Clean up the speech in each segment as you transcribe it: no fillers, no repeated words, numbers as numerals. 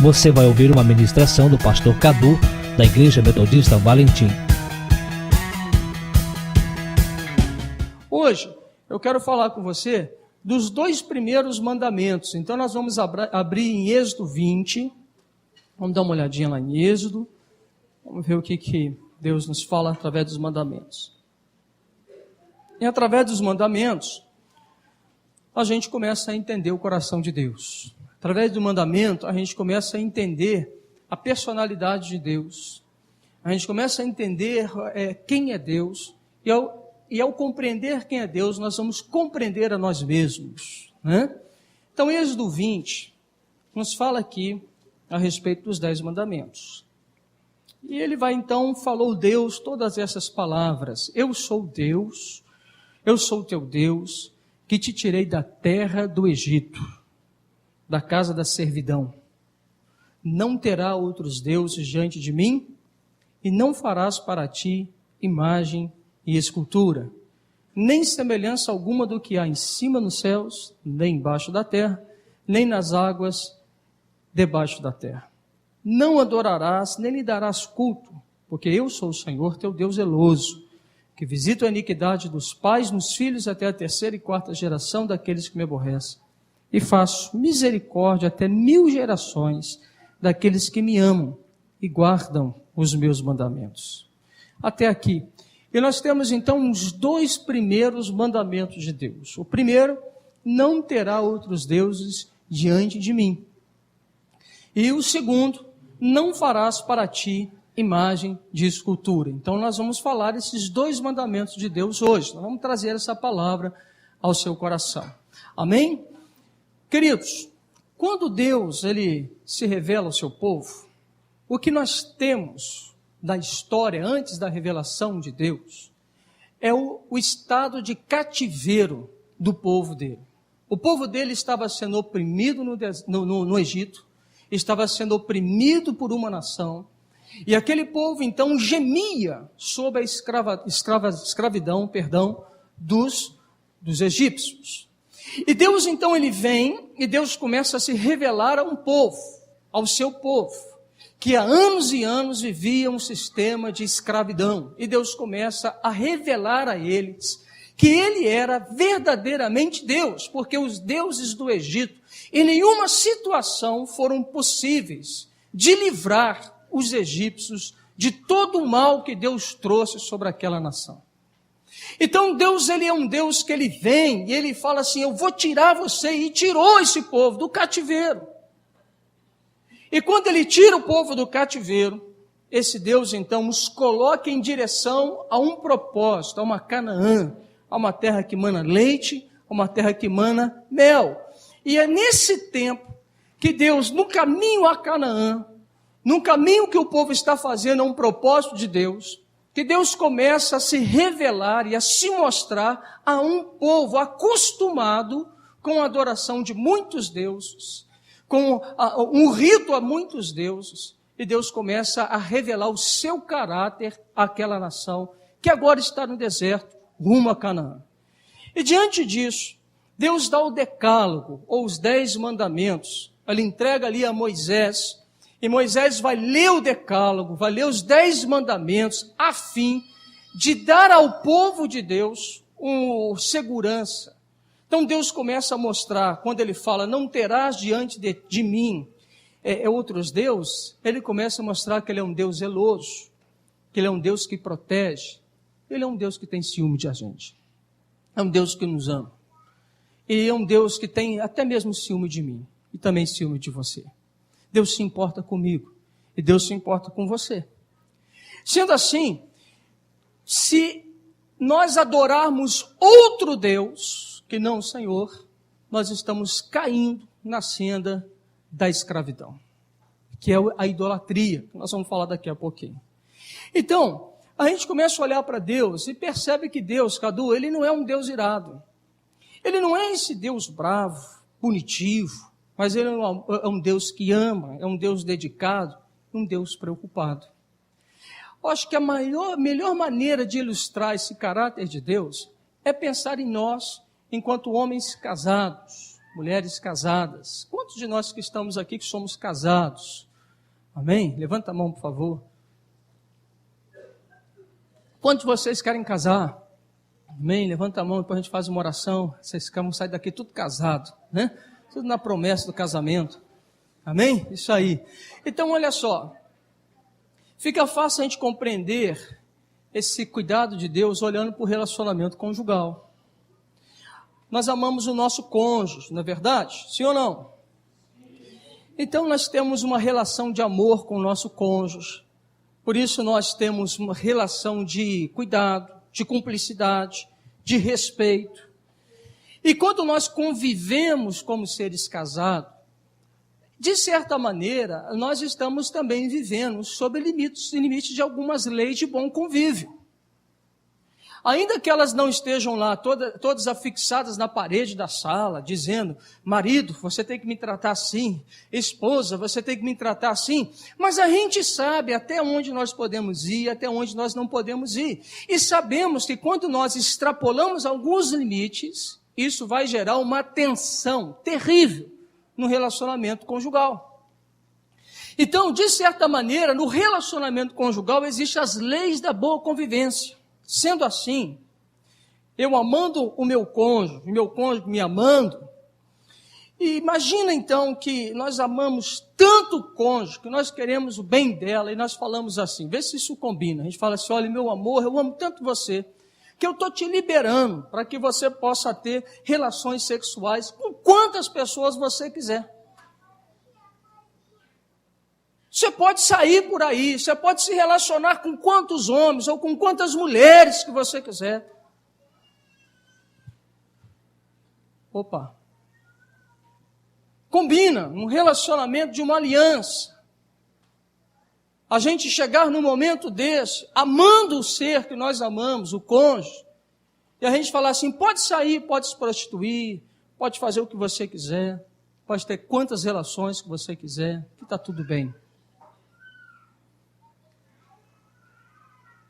você vai ouvir uma ministração do pastor Cadu, da Igreja Metodista Valentim. Hoje eu quero falar com você dos 2 primeiros mandamentos. Então nós vamos abrir em Êxodo 20. Vamos dar uma olhadinha lá em Êxodo. Vamos ver o que Deus nos fala através dos mandamentos. E através dos mandamentos, a gente começa a entender o coração de Deus. Através do mandamento, a gente começa a entender a personalidade de Deus. A gente começa a entender quem é Deus. E ao compreender quem é Deus, nós vamos compreender a nós mesmos, né? Então, Êxodo 20 nos fala aqui a respeito dos 10 mandamentos. E ele vai então, falou Deus todas essas palavras. Eu sou Deus, eu sou teu Deus, que te tirei da terra do Egito, da casa da servidão. Não terá outros deuses diante de mim, e não farás para ti imagem e escultura, nem semelhança alguma do que há em cima nos céus, nem embaixo da terra, nem nas águas debaixo da terra. Não adorarás, nem lhe darás culto, porque eu sou o Senhor, teu Deus zeloso, que visito a iniquidade dos pais nos filhos até a 3ª e 4ª geração daqueles que me aborrecem, e faço misericórdia até 1000 gerações daqueles que me amam e guardam os meus mandamentos. Até aqui. E nós temos então os 2 primeiros mandamentos de Deus. O primeiro, não terá outros deuses diante de mim. E o segundo, não farás para ti imagem de escultura. Então nós vamos falar esses 2 mandamentos de Deus hoje. Nós vamos trazer essa palavra ao seu coração. Amém? Queridos, quando Deus ele se revela ao seu povo, o que nós temos da história antes da revelação de Deus é o estado de cativeiro do povo dele. O povo dele estava sendo oprimido no Egito, estava sendo oprimido por uma nação, e aquele povo então gemia sob a escravidão dos egípcios. E Deus então ele vem e Deus começa a se revelar a um povo, ao seu povo, que há anos e anos vivia um sistema de escravidão. E Deus começa a revelar a eles que ele era verdadeiramente Deus, porque os deuses do Egito, em nenhuma situação foram possíveis de livrar os egípcios de todo o mal que Deus trouxe sobre aquela nação. Então Deus ele é um Deus que ele vem e ele fala assim, eu vou tirar você, e tirou esse povo do cativeiro. E quando ele tira o povo do cativeiro, esse Deus então os coloca em direção a um propósito, a uma Canaã, a uma terra que mana leite, a uma terra que mana mel. E é nesse tempo que Deus, no caminho a Canaã, no caminho que o povo está fazendo a um propósito de Deus, que Deus começa a se revelar e a se mostrar a um povo acostumado com a adoração de muitos deuses, com um rito a muitos deuses, e Deus começa a revelar o seu caráter àquela nação, que agora está no deserto, rumo a Canaã. E diante disso, Deus dá o decálogo, ou os 10 mandamentos, ele entrega ali a Moisés, e Moisés vai ler o decálogo, vai ler os 10 mandamentos, a fim de dar ao povo de Deus segurança. Então Deus começa a mostrar, quando ele fala, não terás diante de mim outros deuses, ele começa a mostrar que ele é um Deus zeloso, que ele é um Deus que protege, ele é um Deus que tem ciúme de a gente, é um Deus que nos ama, e é um Deus que tem até mesmo ciúme de mim, e também ciúme de você. Deus se importa comigo, e Deus se importa com você. Sendo assim, se nós adorarmos outro Deus, que não o Senhor, nós estamos caindo na senda da escravidão, que é a idolatria, que nós vamos falar daqui a pouquinho. Então, a gente começa a olhar para Deus e percebe que Deus, Cadu, ele não é um Deus irado. Ele não é esse Deus bravo, punitivo, mas ele é um Deus que ama, é um Deus dedicado, um Deus preocupado. Eu acho que a melhor maneira de ilustrar esse caráter de Deus é pensar em nós, enquanto homens casados, mulheres casadas. Quantos de nós que estamos aqui que somos casados? Amém? Levanta a mão, por favor. Quantos de vocês querem casar? Amém? Levanta a mão, depois a gente faz uma oração. Vocês vão sair daqui tudo casado, né? Tudo na promessa do casamento. Amém? Isso aí. Então, olha só. Fica fácil a gente compreender esse cuidado de Deus olhando para o relacionamento conjugal. Nós amamos o nosso cônjuge, não é verdade? Sim ou não? Então nós temos uma relação de amor com o nosso cônjuge. Por isso nós temos uma relação de cuidado, de cumplicidade, de respeito. E quando nós convivemos como seres casados, de certa maneira, nós estamos também vivendo sob limites de algumas leis de bom convívio. Ainda que elas não estejam lá todas afixadas na parede da sala, dizendo, marido, você tem que me tratar assim, esposa, você tem que me tratar assim, mas a gente sabe até onde nós podemos ir, até onde nós não podemos ir. E sabemos que quando nós extrapolamos alguns limites, isso vai gerar uma tensão terrível no relacionamento conjugal. Então, de certa maneira, no relacionamento conjugal existem as leis da boa convivência. Sendo assim, eu amando o meu cônjuge me amando, e imagina então que nós amamos tanto o cônjuge, que nós queremos o bem dela, e nós falamos assim, vê se isso combina, a gente fala assim, olha meu amor, eu amo tanto você, que eu estou te liberando para que você possa ter relações sexuais com quantas pessoas você quiser. Você pode sair por aí, você pode se relacionar com quantos homens ou com quantas mulheres que você quiser. Opa! Combina um relacionamento de uma aliança. A gente chegar num momento desse, amando o ser que nós amamos, o cônjuge, e a gente falar assim, pode sair, pode se prostituir, pode fazer o que você quiser, pode ter quantas relações que você quiser, que está tudo bem.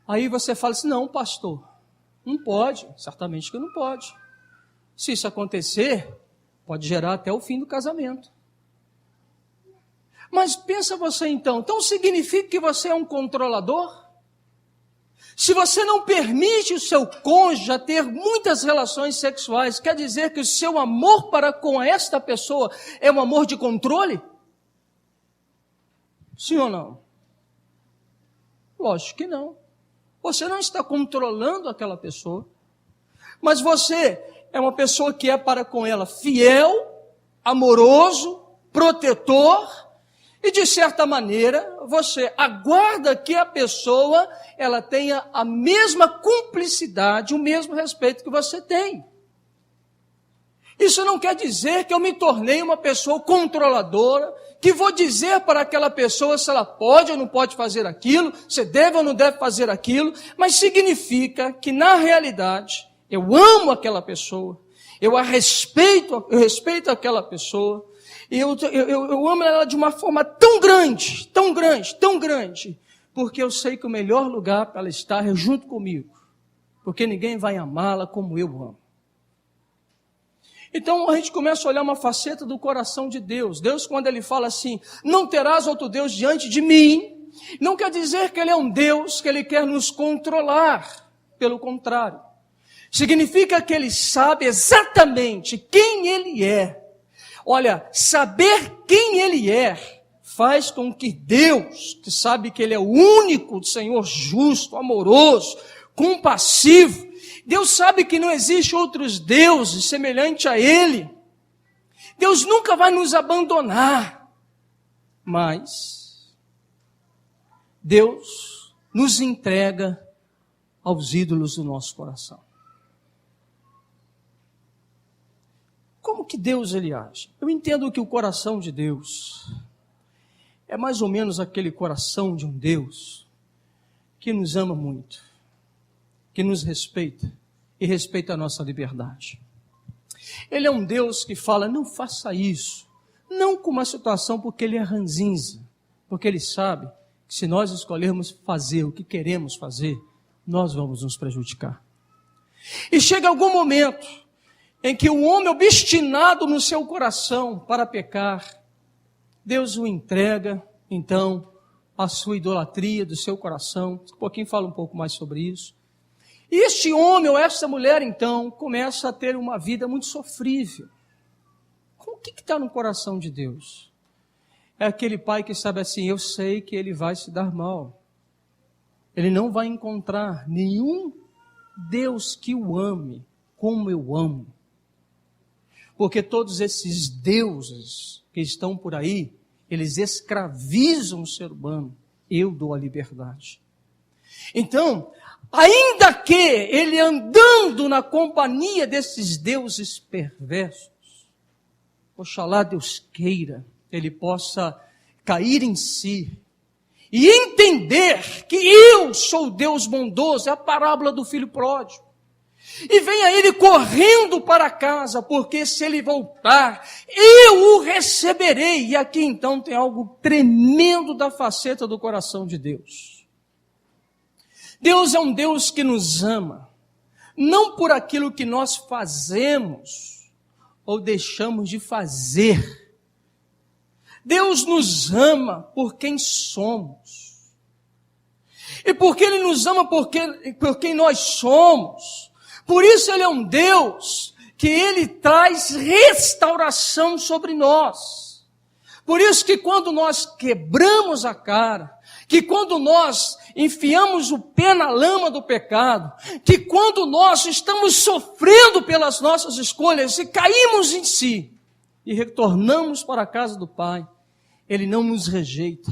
Aí você fala assim, não pastor, não pode, certamente que não pode. Se isso acontecer, pode gerar até o fim do casamento. Mas pensa você então significa que você é um controlador? Se você não permite o seu cônjuge a ter muitas relações sexuais, quer dizer que o seu amor para com esta pessoa é um amor de controle? Sim ou não? Lógico que não. Você não está controlando aquela pessoa, mas você é uma pessoa que é para com ela fiel, amoroso, protetor, e de certa maneira você aguarda que a pessoa ela tenha a mesma cumplicidade, o mesmo respeito que você tem. Isso não quer dizer que eu me tornei uma pessoa controladora, que vou dizer para aquela pessoa se ela pode ou não pode fazer aquilo, se deve ou não deve fazer aquilo, mas significa que na realidade eu amo aquela pessoa, eu respeito aquela pessoa, e eu amo ela de uma forma tão grande, porque eu sei que o melhor lugar para ela estar é junto comigo, porque ninguém vai amá-la como eu amo. Então a gente começa a olhar uma faceta do coração de Deus. Deus, quando Ele fala assim, não terás outro Deus diante de mim, não quer dizer que Ele é um Deus que Ele quer nos controlar. Pelo contrário. Significa que Ele sabe exatamente quem Ele é. Olha, saber quem Ele é faz com que Deus, que sabe que Ele é o único Senhor justo, amoroso, compassivo, Deus sabe que não existe outros deuses semelhantes a Ele. Deus nunca vai nos abandonar. Mas Deus nos entrega aos ídolos do nosso coração. Como que Deus ele age? Eu entendo que o coração de Deus é mais ou menos aquele coração de um Deus que nos ama muito, que nos respeita e respeita a nossa liberdade. Ele é um Deus que fala, não faça isso, não com uma situação porque Ele é ranzinza, porque Ele sabe que se nós escolhermos fazer o que queremos fazer, nós vamos nos prejudicar. E chega algum momento em que o homem obstinado no seu coração para pecar, Deus o entrega, então, à sua idolatria do seu coração. Um pouquinho fala um pouco mais sobre isso. E este homem ou esta mulher, então, começa a ter uma vida muito sofrível. O que está no coração de Deus? É aquele pai que sabe assim, eu sei que ele vai se dar mal. Ele não vai encontrar nenhum Deus que o ame como eu amo. Porque todos esses deuses que estão por aí, eles escravizam o ser humano. Eu dou a liberdade. Então, ainda que ele andando na companhia desses deuses perversos, oxalá Deus queira, ele possa cair em si e entender que eu sou Deus bondoso, é a parábola do filho pródigo. E venha ele correndo para casa, porque se ele voltar, eu o receberei. E aqui então tem algo tremendo da faceta do coração de Deus. Deus é um Deus que nos ama, não por aquilo que nós fazemos ou deixamos de fazer. Deus nos ama por quem somos. E porque Ele nos ama por quem nós somos, por isso Ele é um Deus que Ele traz restauração sobre nós. Por isso que quando nós quebramos a cara, que quando nós enfiamos o pé na lama do pecado, que quando nós estamos sofrendo pelas nossas escolhas e caímos em si e retornamos para a casa do Pai, Ele não nos rejeita,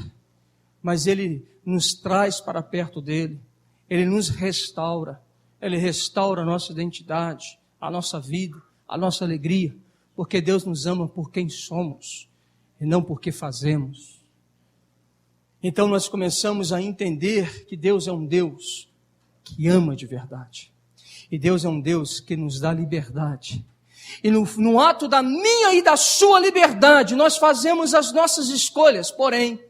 mas Ele nos traz para perto dEle, Ele nos restaura, Ele restaura a nossa identidade, a nossa vida, a nossa alegria, porque Deus nos ama por quem somos e não por que fazemos. Então nós começamos a entender que Deus é um Deus que ama de verdade. E Deus é um Deus que nos dá liberdade. E no ato da minha e da sua liberdade, nós fazemos as nossas escolhas. Porém,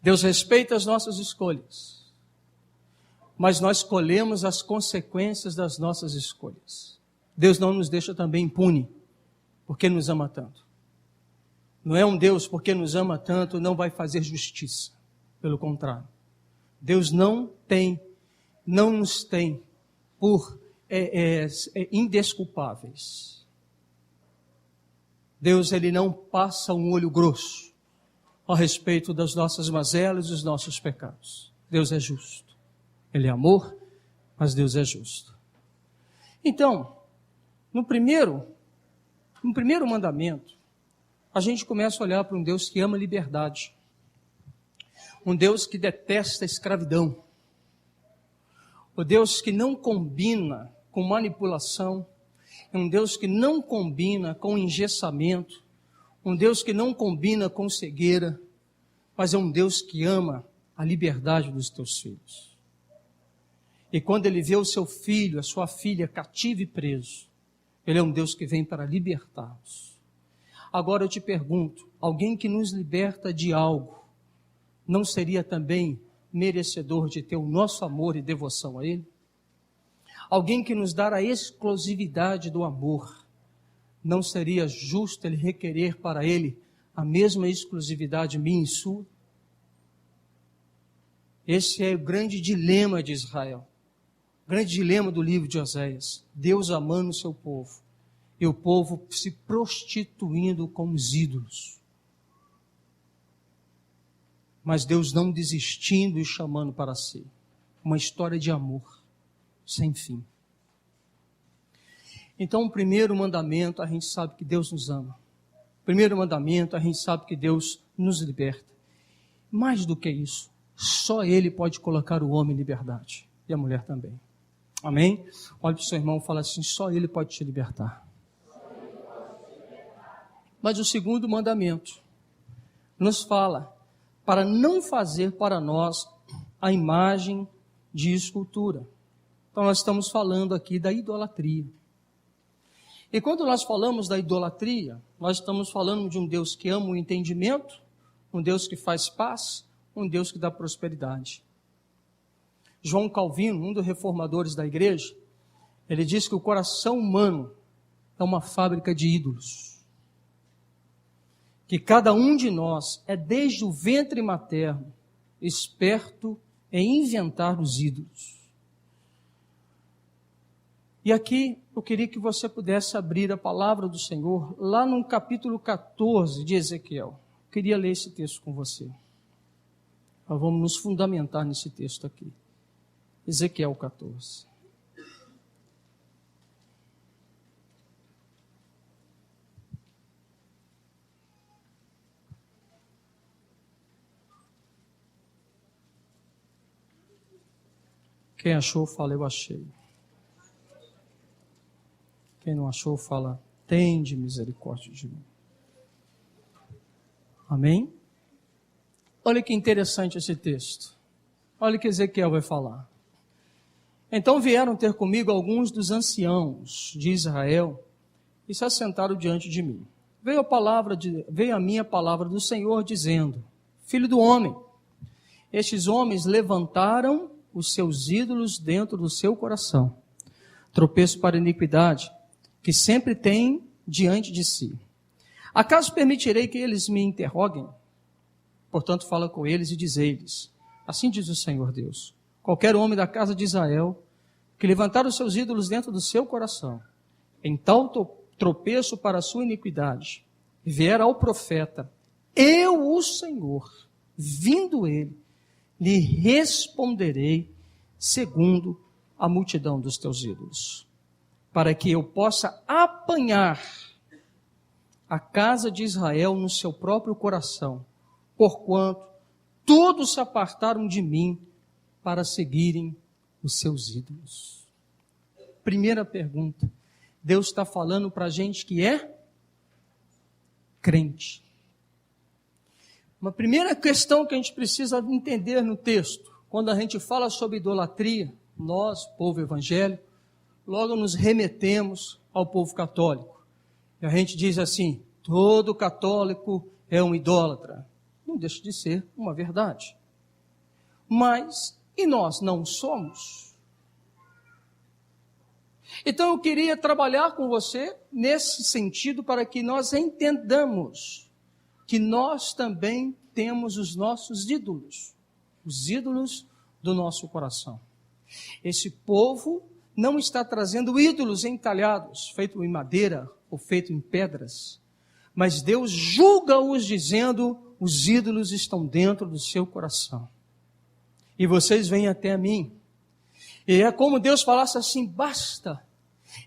Deus respeita as nossas escolhas. Mas nós colhemos as consequências das nossas escolhas. Deus não nos deixa também impune, porque nos ama tanto. Não é um Deus, porque nos ama tanto, não vai fazer justiça. Pelo contrário. Deus não nos tem por indesculpáveis. Deus, Ele não passa um olho grosso a respeito das nossas mazelas e dos nossos pecados. Deus é justo. Ele é amor, mas Deus é justo. Então, no primeiro mandamento, a gente começa a olhar para um Deus que ama liberdade. Um Deus que detesta a escravidão. O Deus que não combina com manipulação. Um Deus que não combina com engessamento. Um Deus que não combina com cegueira. Mas é um Deus que ama a liberdade dos teus filhos. E quando Ele vê o seu filho, a sua filha cativo e preso, Ele é um Deus que vem para libertá-los. Agora eu te pergunto, alguém que nos liberta de algo, não seria também merecedor de ter o nosso amor e devoção a Ele? Alguém que nos dá a exclusividade do amor, não seria justo Ele requerer para Ele a mesma exclusividade minha e sua? Esse é o grande dilema de Israel, o grande dilema do livro de Oséias, Deus amando o seu povo. E o povo se prostituindo com os ídolos. Mas Deus não desistindo e chamando para si. Uma história de amor, sem fim. Então, o primeiro mandamento, a gente sabe que Deus nos ama. O primeiro mandamento, a gente sabe que Deus nos liberta. Mais do que isso, só Ele pode colocar o homem em liberdade. E a mulher também. Amém? Olha para o seu irmão e fala assim, só Ele pode te libertar. Mas o segundo mandamento nos fala para não fazer para nós a imagem de escultura. Então nós estamos falando aqui da idolatria. E quando nós falamos da idolatria, nós estamos falando de um Deus que ama o entendimento, um Deus que faz paz, um Deus que dá prosperidade. João Calvino, um dos reformadores da igreja, Ele diz que o coração humano é uma fábrica de ídolos. Que cada um de nós é, desde o ventre materno, esperto em inventar os ídolos. E aqui eu queria que você pudesse abrir a palavra do Senhor lá no capítulo 14 de Ezequiel. Eu queria ler esse texto com você. Nós vamos nos fundamentar nesse texto aqui. Ezequiel 14. Quem achou, fala, eu achei. Quem não achou, fala, tende misericórdia de mim. Amém? Olha que interessante esse texto. Olha o que Ezequiel vai falar. Então vieram ter comigo alguns dos anciãos de Israel e se assentaram diante de mim. Veio a mim a palavra do Senhor dizendo, filho do homem, estes homens levantaram os seus ídolos dentro do seu coração, tropeço para a iniquidade, que sempre tem diante de si. Acaso permitirei que eles me interroguem? Portanto, fala com eles e diz-lhes, assim diz o Senhor Deus, qualquer homem da casa de Israel, que levantar os seus ídolos dentro do seu coração, em tal tropeço para a sua iniquidade, e vier ao profeta, eu, o Senhor, vindo ele, lhe responderei segundo a multidão dos teus ídolos, para que eu possa apanhar a casa de Israel no seu próprio coração, porquanto todos se apartaram de mim para seguirem os seus ídolos. Primeira pergunta, Deus está falando para a gente que é crente. Uma primeira questão que a gente precisa entender no texto, quando a gente fala sobre idolatria, nós, povo evangélico, logo nos remetemos ao povo católico. E a gente diz assim, todo católico é um idólatra. Não deixa de ser uma verdade. Mas, e nós não somos? Então eu queria trabalhar com você nesse sentido para que nós entendamos que nós também temos os nossos ídolos, os ídolos do nosso coração. Esse povo não está trazendo ídolos entalhados, feito em madeira ou feito em pedras, mas Deus julga-os dizendo, os ídolos estão dentro do seu coração. E vocês vêm até a mim. E é como Deus falasse assim, basta.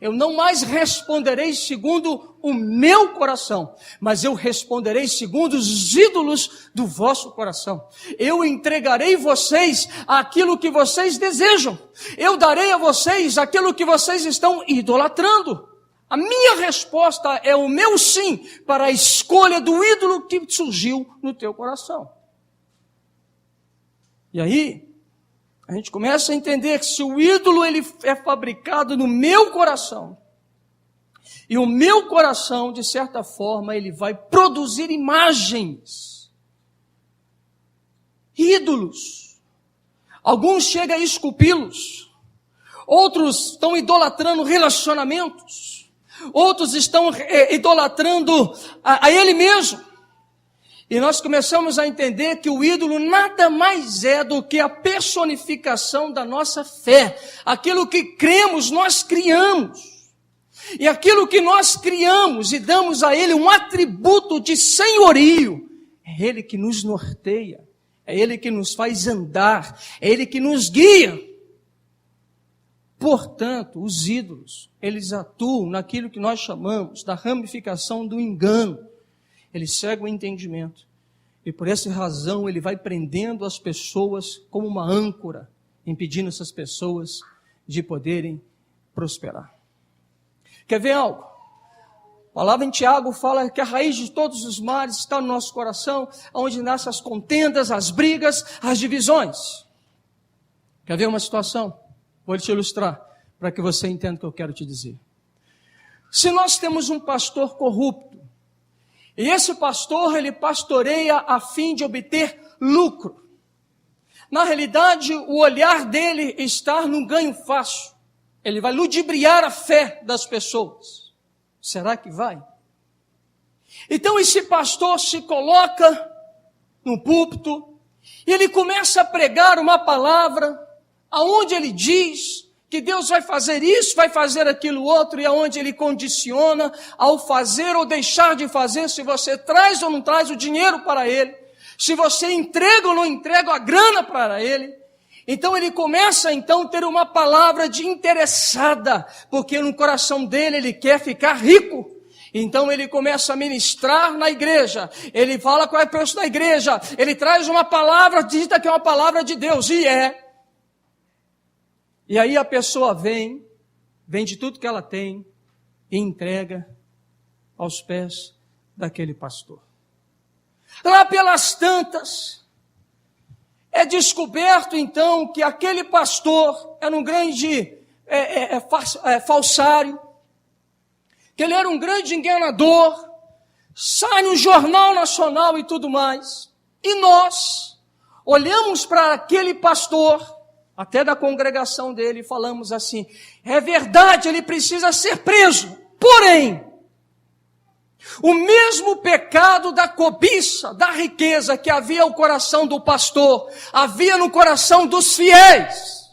Eu não mais responderei segundo o meu coração, mas eu responderei segundo os ídolos do vosso coração. Eu entregarei vocês aquilo que vocês desejam. Eu darei a vocês aquilo que vocês estão idolatrando. A minha resposta é o meu sim para a escolha do ídolo que surgiu no teu coração. E aí, a gente começa a entender que se o ídolo ele é fabricado no meu coração, e o meu coração, de certa forma, ele vai produzir imagens, ídolos. Alguns chegam a esculpi-los, outros estão idolatrando relacionamentos, outros estão idolatrando a ele mesmo. E nós começamos a entender que o ídolo nada mais é do que a personificação da nossa fé. Aquilo que cremos, nós criamos. E aquilo que nós criamos e damos a ele um atributo de senhorio, é ele que nos norteia, é ele que nos faz andar, é ele que nos guia. Portanto, os ídolos, eles atuam naquilo que nós chamamos da ramificação do engano. Ele cega o entendimento. E por essa razão ele vai prendendo as pessoas como uma âncora, impedindo essas pessoas de poderem prosperar. Quer ver algo? A palavra em Tiago fala que a raiz de todos os males está no nosso coração, onde nascem as contendas, as brigas, as divisões. Quer ver uma situação? Vou te ilustrar, para que você entenda o que eu quero te dizer. Se nós temos um pastor corrupto, e esse pastor, ele pastoreia a fim de obter lucro. Na realidade, o olhar dele está no ganho fácil. Ele vai ludibriar a fé das pessoas. Será que vai? Então esse pastor se coloca no púlpito e ele começa a pregar uma palavra aonde ele diz que Deus vai fazer isso, vai fazer aquilo outro, e aonde ele condiciona ao fazer ou deixar de fazer, se você traz ou não traz o dinheiro para ele, se você entrega ou não entrega a grana para ele. Então ele começa então a ter uma palavra de interessada, porque no coração dele ele quer ficar rico. Então ele começa a ministrar na igreja, ele fala qual é o preço da igreja, ele traz uma palavra dita que é uma palavra de Deus, e aí a pessoa vende tudo que ela tem e entrega aos pés daquele pastor. Lá pelas tantas, é descoberto então que aquele pastor era um grande falsário, que ele era um grande enganador, sai no Jornal Nacional e tudo mais. E nós olhamos para aquele pastor, até da congregação dele, e falamos assim, é verdade, ele precisa ser preso. Porém, o mesmo pecado da cobiça, da riqueza que havia no coração do pastor, havia no coração dos fiéis.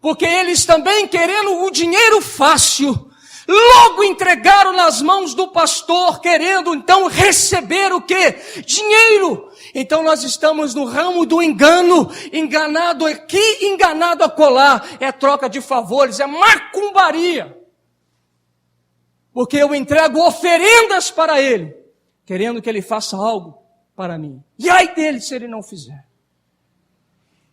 Porque eles também, querendo o dinheiro fácil, logo entregaram nas mãos do pastor, querendo então receber o quê? Dinheiro. Então nós estamos no ramo do engano, enganado aqui, enganado acolá. É troca de favores, é macumbaria. Porque eu entrego oferendas para ele, querendo que ele faça algo para mim. E ai dele se ele não fizer.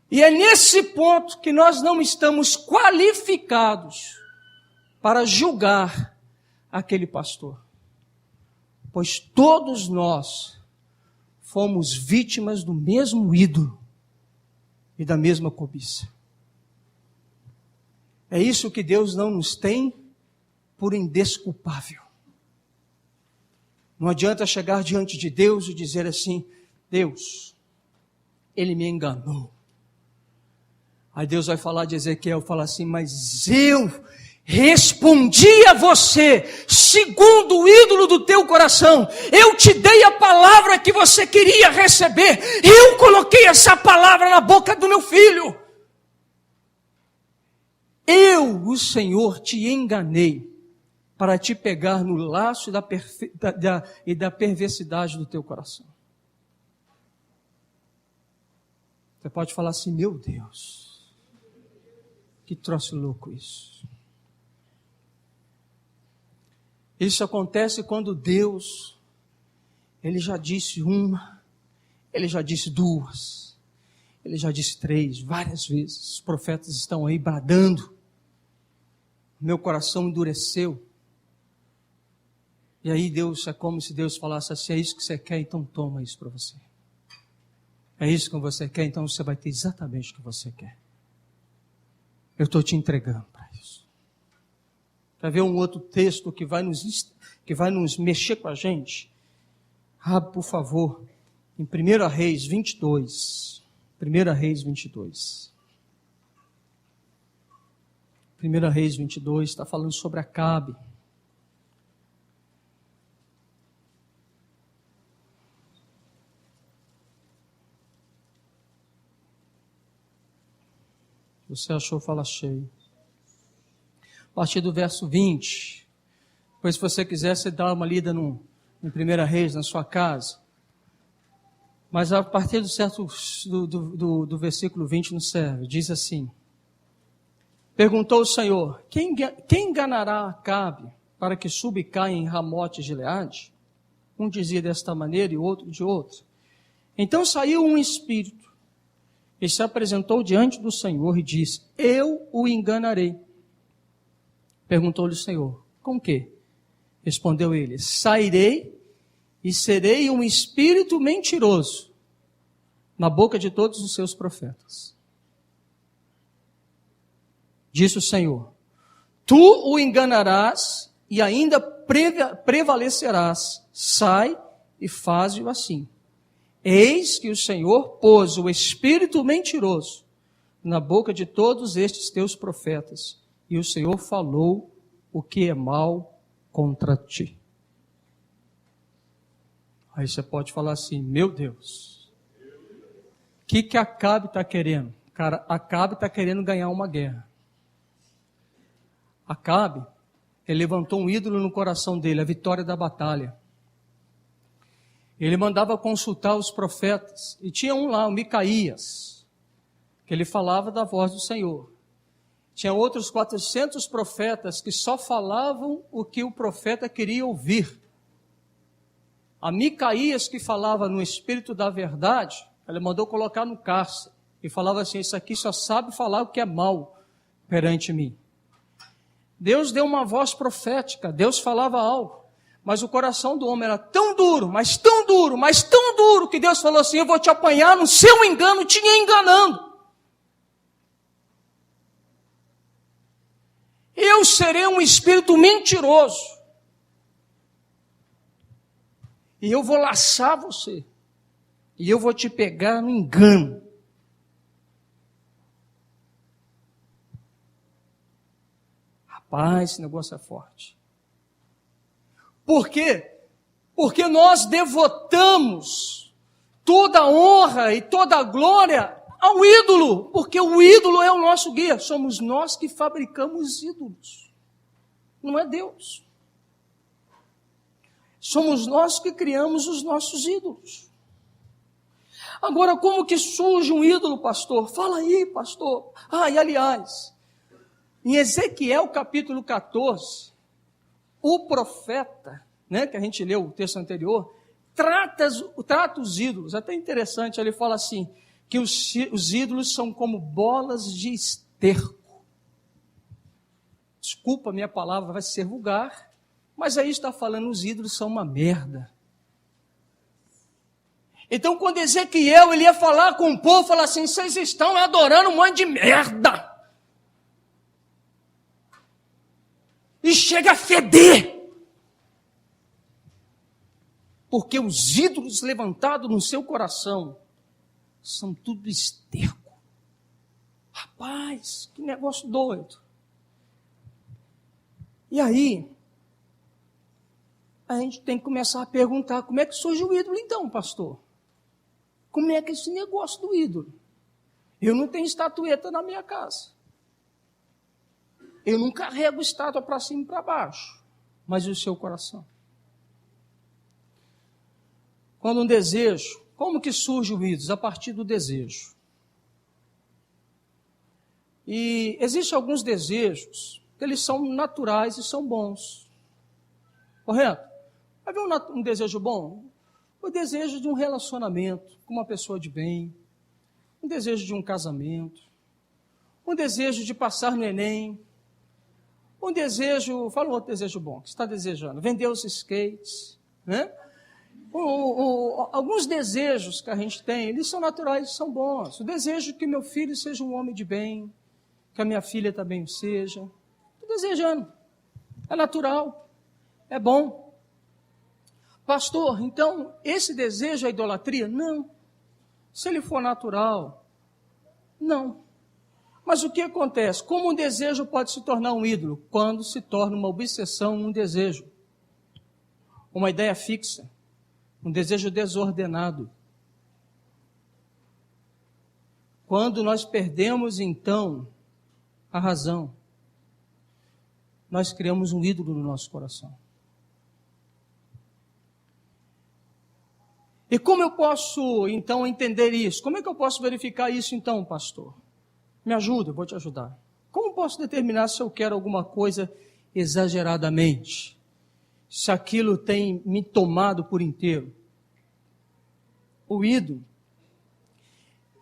E é nesse ponto que nós não estamos qualificados para julgar aquele pastor. Pois todos nós fomos vítimas do mesmo ídolo e da mesma cobiça. É isso que Deus não nos tem por indesculpável. Não adianta chegar diante de Deus e dizer assim, Deus, ele me enganou. Aí Deus vai falar de Ezequiel, fala assim, mas eu respondi a você, segundo o ídolo do teu coração. Eu te dei a palavra que você queria receber. Eu coloquei essa palavra na boca do meu filho. Eu, o Senhor, te enganei para te pegar no laço e da perversidade do teu coração. Você pode falar assim, meu Deus, que troço louco isso. Isso acontece quando Deus, Ele já disse uma, Ele já disse duas, Ele já disse três, várias vezes. Os profetas estão aí bradando. Meu coração endureceu. E aí Deus, é como se Deus falasse assim, é isso que você quer, então toma isso para você. É isso que você quer, então você vai ter exatamente o que você quer. Eu estou te entregando para isso. Quer ver um outro texto que vai nos mexer com a gente? Abre, por favor, em 1 Reis 22. 1 Reis 22. 1 Reis 22 está falando sobre Acabe. Se você achou, fala cheio. A partir do verso 20. Depois, se você quiser, você dá uma lida em 1 Reis, na sua casa. Mas a partir do versículo 20 não serve. Diz assim. Perguntou o Senhor, quem enganará Acabe para que suba e caia em Ramote de Gileade? Um dizia desta maneira e outro de outra. Então saiu um espírito e se apresentou diante do Senhor e disse, eu o enganarei. Perguntou-lhe o Senhor, com que? Respondeu ele, sairei e serei um espírito mentiroso na boca de todos os seus profetas. Disse o Senhor, tu o enganarás e ainda prevalecerás. Sai e faze-o assim. Eis que o Senhor pôs o espírito mentiroso na boca de todos estes teus profetas, e o Senhor falou o que é mal contra ti. Aí você pode falar assim, meu Deus, o que Acabe está querendo? Cara, Acabe está querendo ganhar uma guerra. Acabe, ele levantou um ídolo no coração dele, a vitória da batalha. Ele mandava consultar os profetas, e tinha um lá, o Micaías, que ele falava da voz do Senhor. Tinha outros 400 profetas que só falavam o que o profeta queria ouvir. A Micaías, que falava no Espírito da verdade, ele mandou colocar no cárcere, e falava assim, isso aqui só sabe falar o que é mal perante mim. Deus deu uma voz profética, Deus falava algo. Mas o coração do homem era tão duro, mas tão duro, mas tão duro, que Deus falou assim, eu vou te apanhar no seu engano, te enganando. Eu serei um espírito mentiroso. E eu vou laçar você. E eu vou te pegar no engano. Rapaz, esse negócio é forte. Por quê? Porque nós devotamos toda a honra e toda a glória ao ídolo, porque o ídolo é o nosso guia. Somos nós que fabricamos ídolos, não é Deus. Somos nós que criamos os nossos ídolos. Agora, como que surge um ídolo, pastor? Fala aí, pastor. E aliás, em Ezequiel capítulo 14, o profeta, que a gente leu o texto anterior, trata os ídolos. Até interessante, ele fala assim, que os ídolos são como bolas de esterco. Desculpa a minha palavra, vai ser vulgar, mas aí está falando, os ídolos são uma merda. Então, quando Ezequiel ele ia falar com o povo, falar assim, vocês estão adorando um monte de merda. E chega a feder. Porque os ídolos levantados no seu coração são tudo esterco. Rapaz, que negócio doido. E aí, a gente tem que começar a perguntar, como é que surge o ídolo então, pastor? Como é que é esse negócio do ídolo? Eu não tenho estatueta na minha casa. Eu não carrego estátua para cima e para baixo. Mas e o seu coração? Quando um desejo, como que surge o ídolo? A partir do desejo. E existem alguns desejos que eles são naturais e são bons. Correto? Vai ver um desejo bom? O desejo de um relacionamento com uma pessoa de bem, um desejo de um casamento, um desejo de passar no Enem, um desejo, fala um outro desejo bom, que você está desejando, vender os skates, né? Alguns desejos que a gente tem, eles são naturais e são bons. O desejo que meu filho seja um homem de bem, que a minha filha também seja. Estou desejando. É natural. É bom. Pastor, então, esse desejo é idolatria? Não. Se ele for natural, não. Mas o que acontece? Como um desejo pode se tornar um ídolo? Quando se torna uma obsessão, um desejo. Uma ideia fixa. Um desejo desordenado. Quando nós perdemos, então, a razão, nós criamos um ídolo no nosso coração. E como eu posso, então, entender isso? Como é que eu posso verificar isso, então, pastor? Me ajuda, eu vou te ajudar. Como posso determinar se eu quero alguma coisa exageradamente? Se aquilo tem me tomado por inteiro? O ídolo,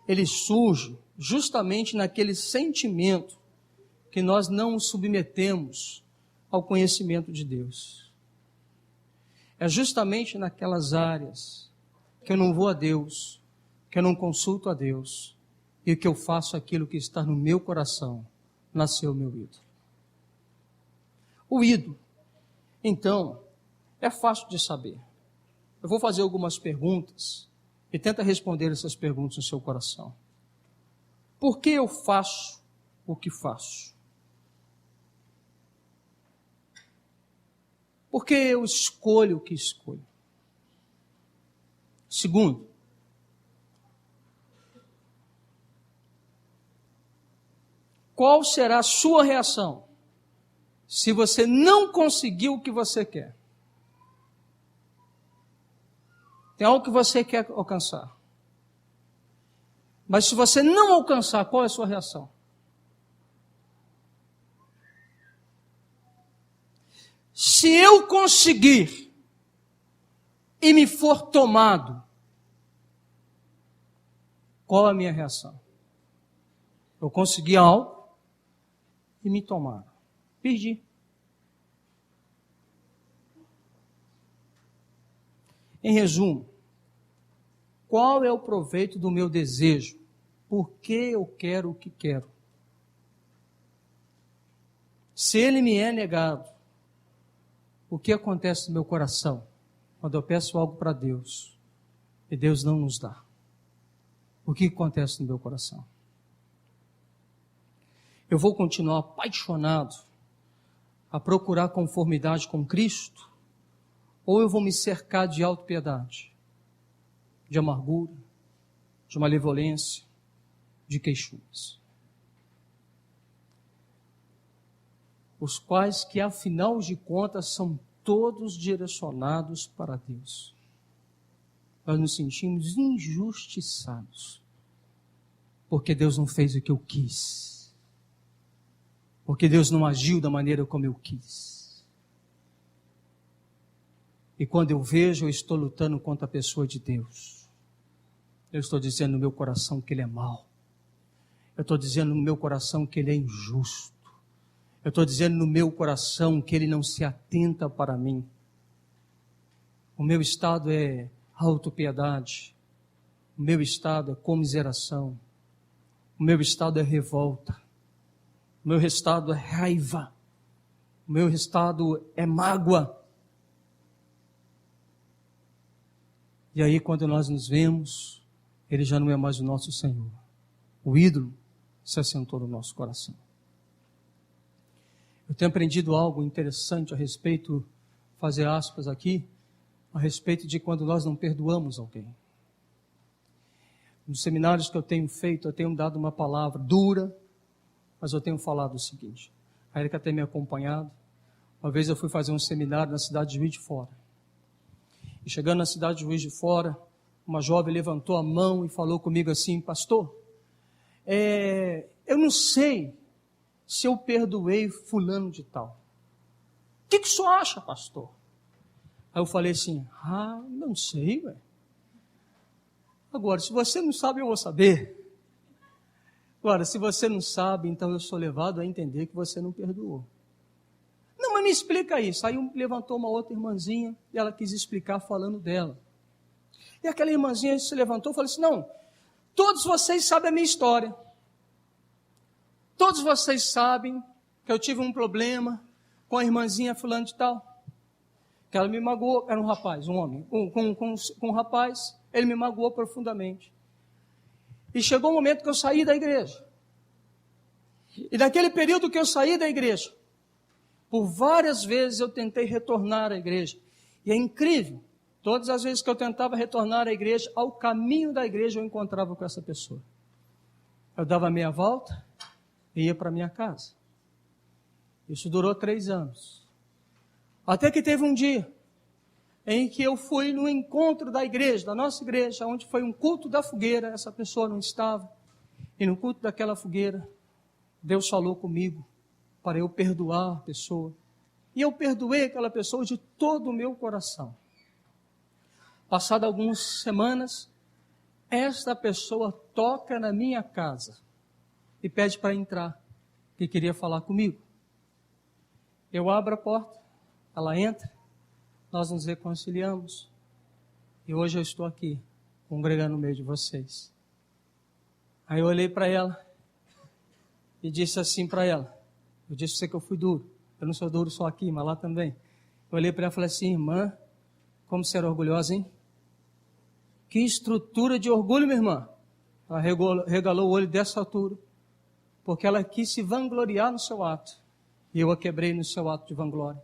ele surge justamente naquele sentimento que nós não submetemos ao conhecimento de Deus. É justamente naquelas áreas que eu não vou a Deus, que eu não consulto a Deus, e que eu faço aquilo que está no meu coração, nasceu o meu ídolo. O ídolo, então, é fácil de saber. Eu vou fazer algumas perguntas e tenta responder essas perguntas no seu coração. Por que eu faço o que faço? Porque eu escolho o que escolho. Segundo, qual será a sua reação se você não conseguir o que você quer? Tem algo que você quer alcançar. Mas se você não alcançar, qual é a sua reação? Se eu conseguir e me for tomado, qual é a minha reação? Eu consegui algo e me tomaram. Perdi. Em resumo, qual é o proveito do meu desejo? Por que eu quero o que quero? Se ele me é negado, o que acontece no meu coração quando eu peço algo para Deus e Deus não nos dá? O que acontece no meu coração? Eu vou continuar apaixonado a procurar conformidade com Cristo? Ou eu vou me cercar de autopiedade, de amargura, de malevolência, de queixumes? Os quais que, afinal de contas, são todos direcionados para Deus. Nós nos sentimos injustiçados, porque Deus não fez o que eu quis, porque Deus não agiu da maneira como eu quis. E quando eu vejo, eu estou lutando contra a pessoa de Deus. Eu estou dizendo no meu coração que Ele é mau. Eu estou dizendo no meu coração que Ele é injusto. Eu estou dizendo no meu coração que Ele não se atenta para mim. O meu estado é autopiedade. O meu estado é comiseração. O meu estado é revolta. O meu estado é raiva. O meu estado é mágoa. E aí, quando nós nos vemos, Ele já não é mais o nosso Senhor. O ídolo se assentou no nosso coração. Eu tenho aprendido algo interessante a respeito, fazer aspas aqui, a respeito de quando nós não perdoamos alguém. Nos seminários que eu tenho feito, eu tenho dado uma palavra dura, mas eu tenho falado o seguinte. A Erika tem me acompanhado. Uma vez eu fui fazer um seminário na cidade de Juiz de Fora. E chegando na cidade de Juiz de Fora, uma jovem levantou a mão e falou comigo assim: pastor, eu não sei se eu perdoei fulano de tal. O que o senhor acha, pastor? Aí eu falei assim: não sei, ué. Agora, se você não sabe, eu vou saber. Agora, se você não sabe, então eu sou levado a entender que você não perdoou. Não, mas me explica isso. Aí levantou uma outra irmãzinha e ela quis explicar falando dela. E aquela irmãzinha se levantou e falou assim: não, todos vocês sabem a minha história. Todos vocês sabem que eu tive um problema com a irmãzinha fulano de tal. Que ela me magoou, era um rapaz, um homem, com um rapaz, ele me magoou profundamente. E chegou o momento que eu saí da igreja. E naquele período que eu saí da igreja, por várias vezes eu tentei retornar à igreja. E é incrível, todas as vezes que eu tentava retornar à igreja, ao caminho da igreja eu encontrava com essa pessoa. Eu dava meia volta e ia para minha casa. Isso durou 3 anos. Até que teve um dia em que eu fui no encontro da igreja, da nossa igreja, onde foi um culto da fogueira, essa pessoa não estava. E no culto daquela fogueira, Deus falou comigo para eu perdoar a pessoa. E eu perdoei aquela pessoa de todo o meu coração. Passadas algumas semanas, esta pessoa toca na minha casa e pede para entrar, que queria falar comigo. Eu abro a porta, ela entra, nós nos reconciliamos e hoje eu estou aqui, congregando no meio de vocês. Aí eu olhei para ela e disse assim para ela, eu disse para você que eu fui duro, eu não sou duro só aqui, mas lá também. Eu olhei para ela e falei assim: irmã, como você era orgulhosa, hein? Que estrutura de orgulho, minha irmã. Ela regalou o olho dessa altura, porque ela quis se vangloriar no seu ato. E eu a quebrei no seu ato de vanglória.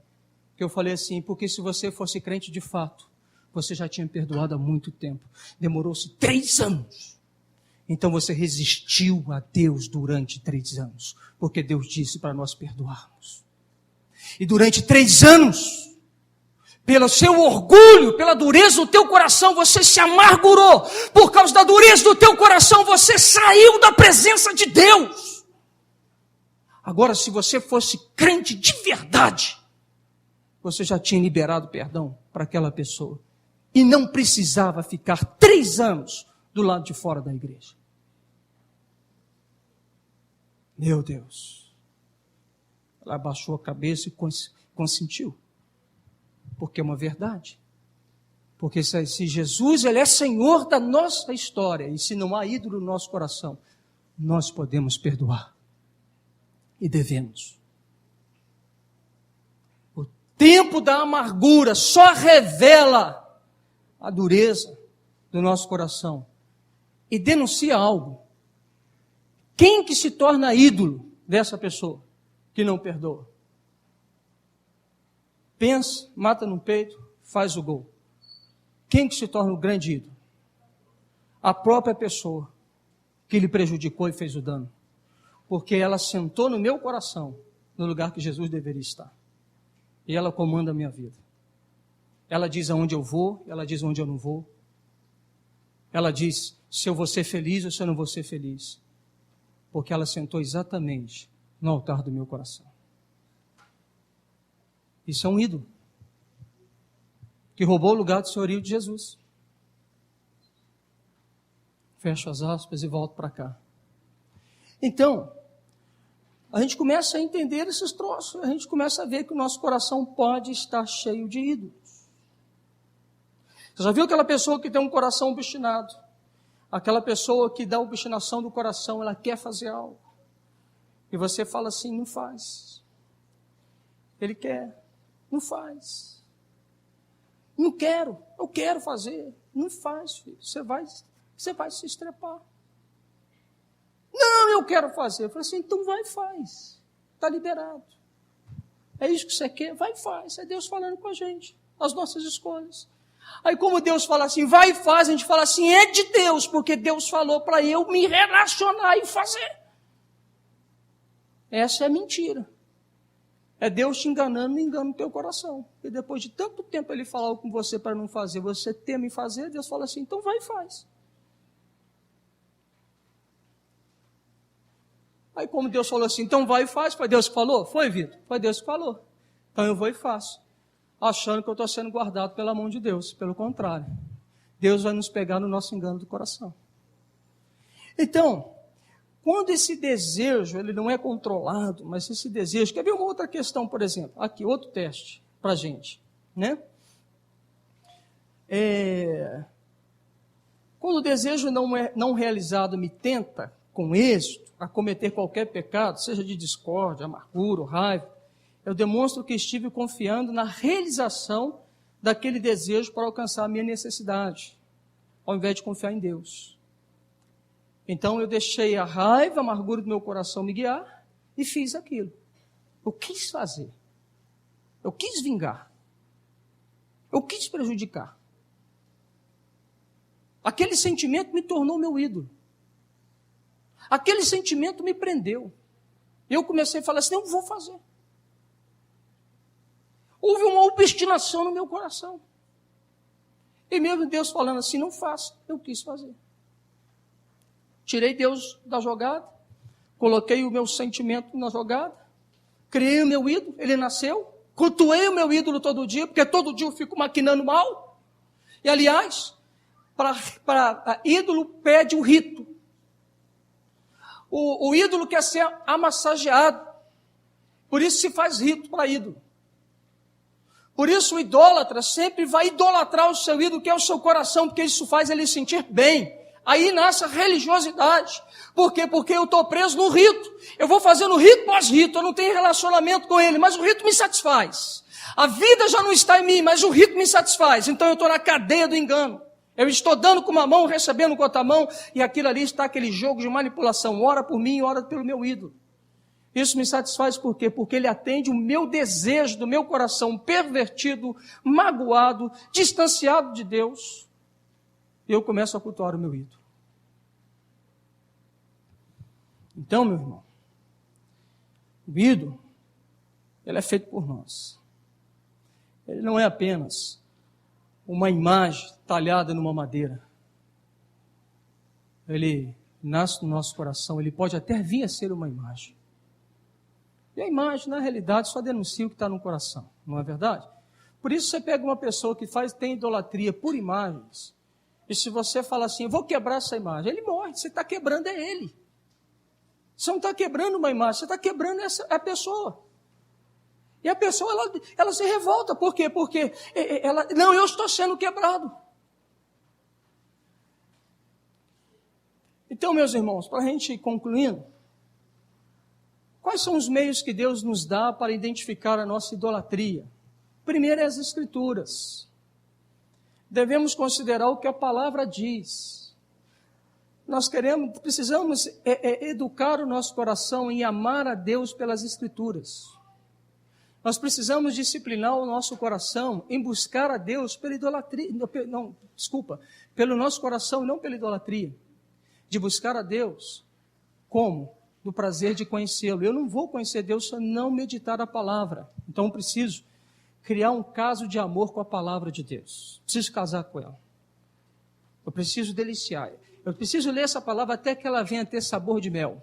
Que eu falei assim, porque se você fosse crente de fato, você já tinha perdoado há muito tempo. Demorou-se 3 anos. Então você resistiu a Deus durante 3 anos. Porque Deus disse para nós perdoarmos. E durante 3 anos, pelo seu orgulho, pela dureza do teu coração, você se amargurou. Por causa da dureza do teu coração, você saiu da presença de Deus. Agora, se você fosse crente de verdade, você já tinha liberado perdão para aquela pessoa. E não precisava ficar 3 anos do lado de fora da igreja. Meu Deus. Ela abaixou a cabeça e consentiu. Porque é uma verdade. Porque se Jesus ele é Senhor da nossa história, e se não há ídolo no nosso coração, nós podemos perdoar. E devemos. O tempo da amargura só revela a dureza do nosso coração e denuncia algo. Quem que se torna ídolo dessa pessoa que não perdoa? Pensa, mata no peito, faz o gol. Quem que se torna o grande ídolo? A própria pessoa que lhe prejudicou e fez o dano. Porque ela sentou no meu coração, no lugar que Jesus deveria estar. E ela comanda a minha vida. Ela diz aonde eu vou, ela diz onde eu não vou. Ela diz se eu vou ser feliz ou se eu não vou ser feliz. Porque ela sentou exatamente no altar do meu coração. Isso é um ídolo. Que roubou o lugar do senhorio de Jesus. Fecho as aspas e volto para cá. Então, a gente começa a entender esses troços. A gente começa a ver que o nosso coração pode estar cheio de ídolos. Você já viu aquela pessoa que tem um coração obstinado? Aquela pessoa que dá obstinação do coração, ela quer fazer algo. E você fala assim, não faz. Ele quer, não faz. Não quero, eu quero fazer. Não faz, filho. Você vai se estrepar. Não, eu quero fazer. Eu falei assim, então vai e faz. Está liberado. É isso que você quer? Vai e faz. É Deus falando com a gente. As nossas escolhas. Aí como Deus fala assim, vai e faz, a gente fala assim, é de Deus, porque Deus falou para eu me relacionar e fazer. Essa é mentira. É Deus te enganando e engana o teu coração. E depois de tanto tempo Ele falar com você para não fazer, você teme fazer, Deus fala assim, então vai e faz. Aí como Deus falou assim, então vai e faz, foi Deus que falou? Foi, Vitor? Foi Deus que falou. Então eu vou e faço. Achando que eu estou sendo guardado pela mão de Deus. Pelo contrário. Deus vai nos pegar no nosso engano do coração. Então, quando esse desejo, ele não é controlado, mas esse desejo... Quer ver uma outra questão, por exemplo? Aqui, outro teste para a gente. Né? Quando o desejo não realizado me tenta, com êxito, a cometer qualquer pecado, seja de discórdia, amargura ou raiva, eu demonstro que estive confiando na realização daquele desejo para alcançar a minha necessidade, ao invés de confiar em Deus. Então eu deixei a raiva, a amargura do meu coração me guiar e fiz aquilo. Eu quis fazer. Eu quis vingar. Eu quis prejudicar. Aquele sentimento me tornou meu ídolo. Aquele sentimento me prendeu. Eu comecei a falar assim, não vou fazer. Houve uma obstinação no meu coração. E mesmo Deus falando assim, não faça, eu quis fazer. Tirei Deus da jogada, coloquei o meu sentimento na jogada, criei o meu ídolo, ele nasceu, cultuei o meu ídolo todo dia, porque todo dia eu fico maquinando mal. E aliás, para ídolo pede um rito. O ídolo quer ser amassageado, por isso se faz rito para ídolo. Por isso o idólatra sempre vai idolatrar o seu ídolo, que é o seu coração, porque isso faz ele sentir bem. Aí nasce a religiosidade. Por quê? Porque eu estou preso no rito. Eu vou fazendo rito após rito, eu não tenho relacionamento com ele, mas o rito me satisfaz. A vida já não está em mim, mas o rito me satisfaz. Então eu estou na cadeia do engano. Eu estou dando com uma mão, recebendo com outra mão, e aquilo ali está aquele jogo de manipulação. Ora por mim, ora pelo meu ídolo. Isso me satisfaz por quê? Porque ele atende o meu desejo do meu coração pervertido, magoado, distanciado de Deus. E eu começo a cultuar o meu ídolo. Então, meu irmão, o ídolo, ele é feito por nós. Ele não é apenas uma imagem talhada numa madeira. Ele nasce no nosso coração, ele pode até vir a ser uma imagem. E a imagem, na realidade, só denuncia o que está no coração, não é verdade? Por isso você pega uma pessoa que tem idolatria por imagens, e se você fala assim, vou quebrar essa imagem, ele morre, você está quebrando é ele. Você não está quebrando uma imagem, você está quebrando a pessoa. E a pessoa, ela se revolta, por quê? Porque eu estou sendo quebrado. Então, meus irmãos, para a gente ir concluindo, quais são os meios que Deus nos dá para identificar a nossa idolatria? Primeiro é as Escrituras. Devemos considerar o que a palavra diz. Nós precisamos educar o nosso coração em amar a Deus pelas Escrituras. Nós precisamos disciplinar o nosso coração em buscar a Deus pela idolatria. Pelo nosso coração, não pela idolatria. De buscar a Deus como? Do prazer de conhecê-lo. Eu não vou conhecer Deus se eu não meditar a palavra. Então eu preciso criar um caso de amor com a palavra de Deus. Preciso casar com ela. Eu preciso deliciar. Eu preciso ler essa palavra até que ela venha ter sabor de mel.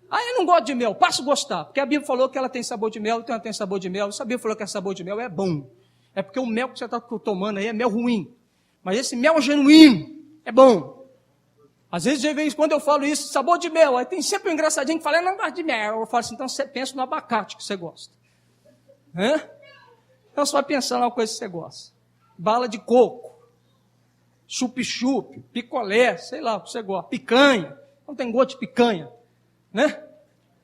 Eu não gosto de mel, passo a gostar, porque a Bíblia falou que ela tem sabor de mel, então ela tem sabor de mel. Se a Bíblia falou que é sabor de mel, é bom. É porque o mel que você está tomando aí é mel ruim. Mas esse mel genuíno é bom. Às vezes, quando eu falo isso, sabor de mel, aí tem sempre um engraçadinho que fala, eu não gosto de mel. Eu falo assim, então você pensa no abacate que você gosta. Então você vai pensar numa coisa que você gosta. Bala de coco, chup-chup, picolé, sei lá o que você gosta. Picanha, não tem gosto de picanha. Né?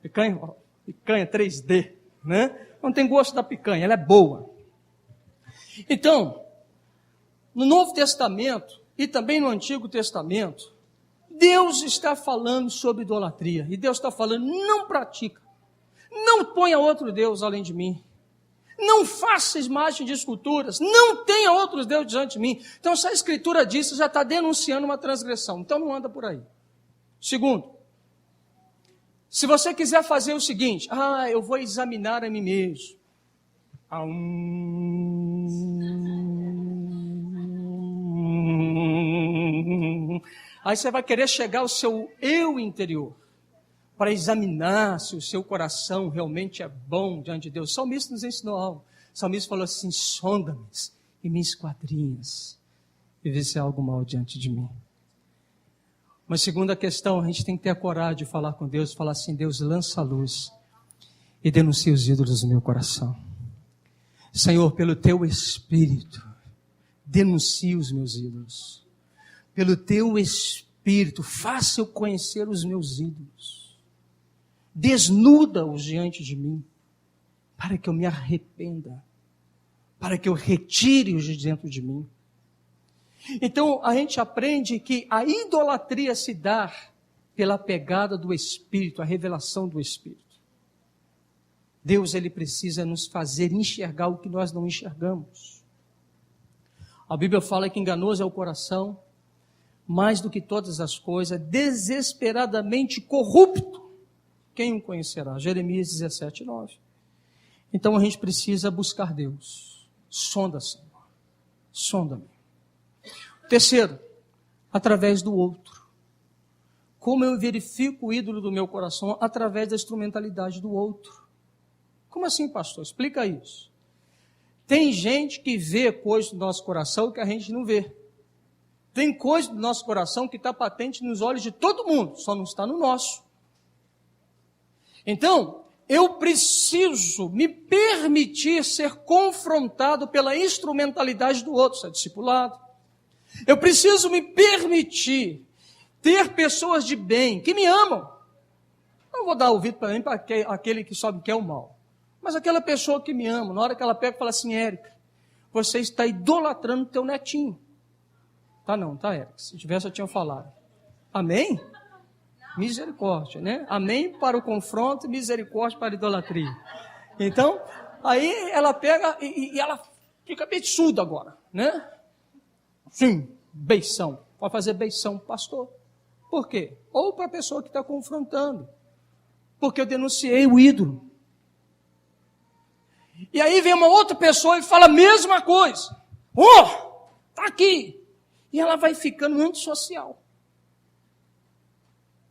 Picanha 3D, né? Não tem gosto da picanha, ela é boa. Então, no Novo Testamento e também no Antigo Testamento, Deus está falando sobre idolatria. E Deus está falando, não pratica. Não ponha outro Deus além de mim. Não faça imagem de esculturas. Não tenha outros deuses diante de mim. Então, se a Escritura diz, você já está denunciando uma transgressão. Então, não anda por aí. Segundo, se você quiser fazer o seguinte, eu vou examinar a mim mesmo. Aí você vai querer chegar ao seu eu interior, para examinar se o seu coração realmente é bom diante de Deus. O salmista nos ensinou algo. O salmista falou assim, sonda-me e me esquadrinhas, e vê se há algo mal diante de mim. Mas segunda questão, a gente tem que ter a coragem de falar com Deus, falar assim, Deus, lança a luz e denuncia os ídolos do meu coração. Senhor, pelo teu Espírito, denuncia os meus ídolos. Pelo teu Espírito, faça eu conhecer os meus ídolos. Desnuda-os diante de mim, para que eu me arrependa, para que eu retire-os de dentro de mim. Então, a gente aprende que a idolatria se dá pela pegada do Espírito, a revelação do Espírito. Deus, ele precisa nos fazer enxergar o que nós não enxergamos. A Bíblia fala que enganoso é o coração, mais do que todas as coisas, desesperadamente corrupto. Quem o conhecerá? Jeremias 17:9. Então, a gente precisa buscar Deus. Sonda, Senhor. Sonda-me. Terceiro, através do outro. Como eu verifico o ídolo do meu coração? Através da instrumentalidade do outro. Como assim, pastor? Explica isso. Tem gente que vê coisas do nosso coração que a gente não vê. Tem coisa do nosso coração que está patente nos olhos de todo mundo, só não está no nosso. Então, eu preciso me permitir ser confrontado pela instrumentalidade do outro, ser discipulado. Eu preciso me permitir ter pessoas de bem, que me amam. Não vou dar ouvido para aquele que só me quer o mal. Mas aquela pessoa que me ama, na hora que ela pega e fala assim, Érica, você está idolatrando teu netinho. Tá não, tá, Érica? Se tivesse eu tinha falado. Amém? Misericórdia, né? Amém para o confronto, misericórdia para a idolatria. Então, aí ela pega e ela fica beiçuda agora, né? Sim, beição. Pode fazer beição, pastor. Por quê? Ou para a pessoa que está confrontando. Porque eu denunciei o ídolo. E aí vem uma outra pessoa e fala a mesma coisa. Tá aqui. E ela vai ficando antissocial.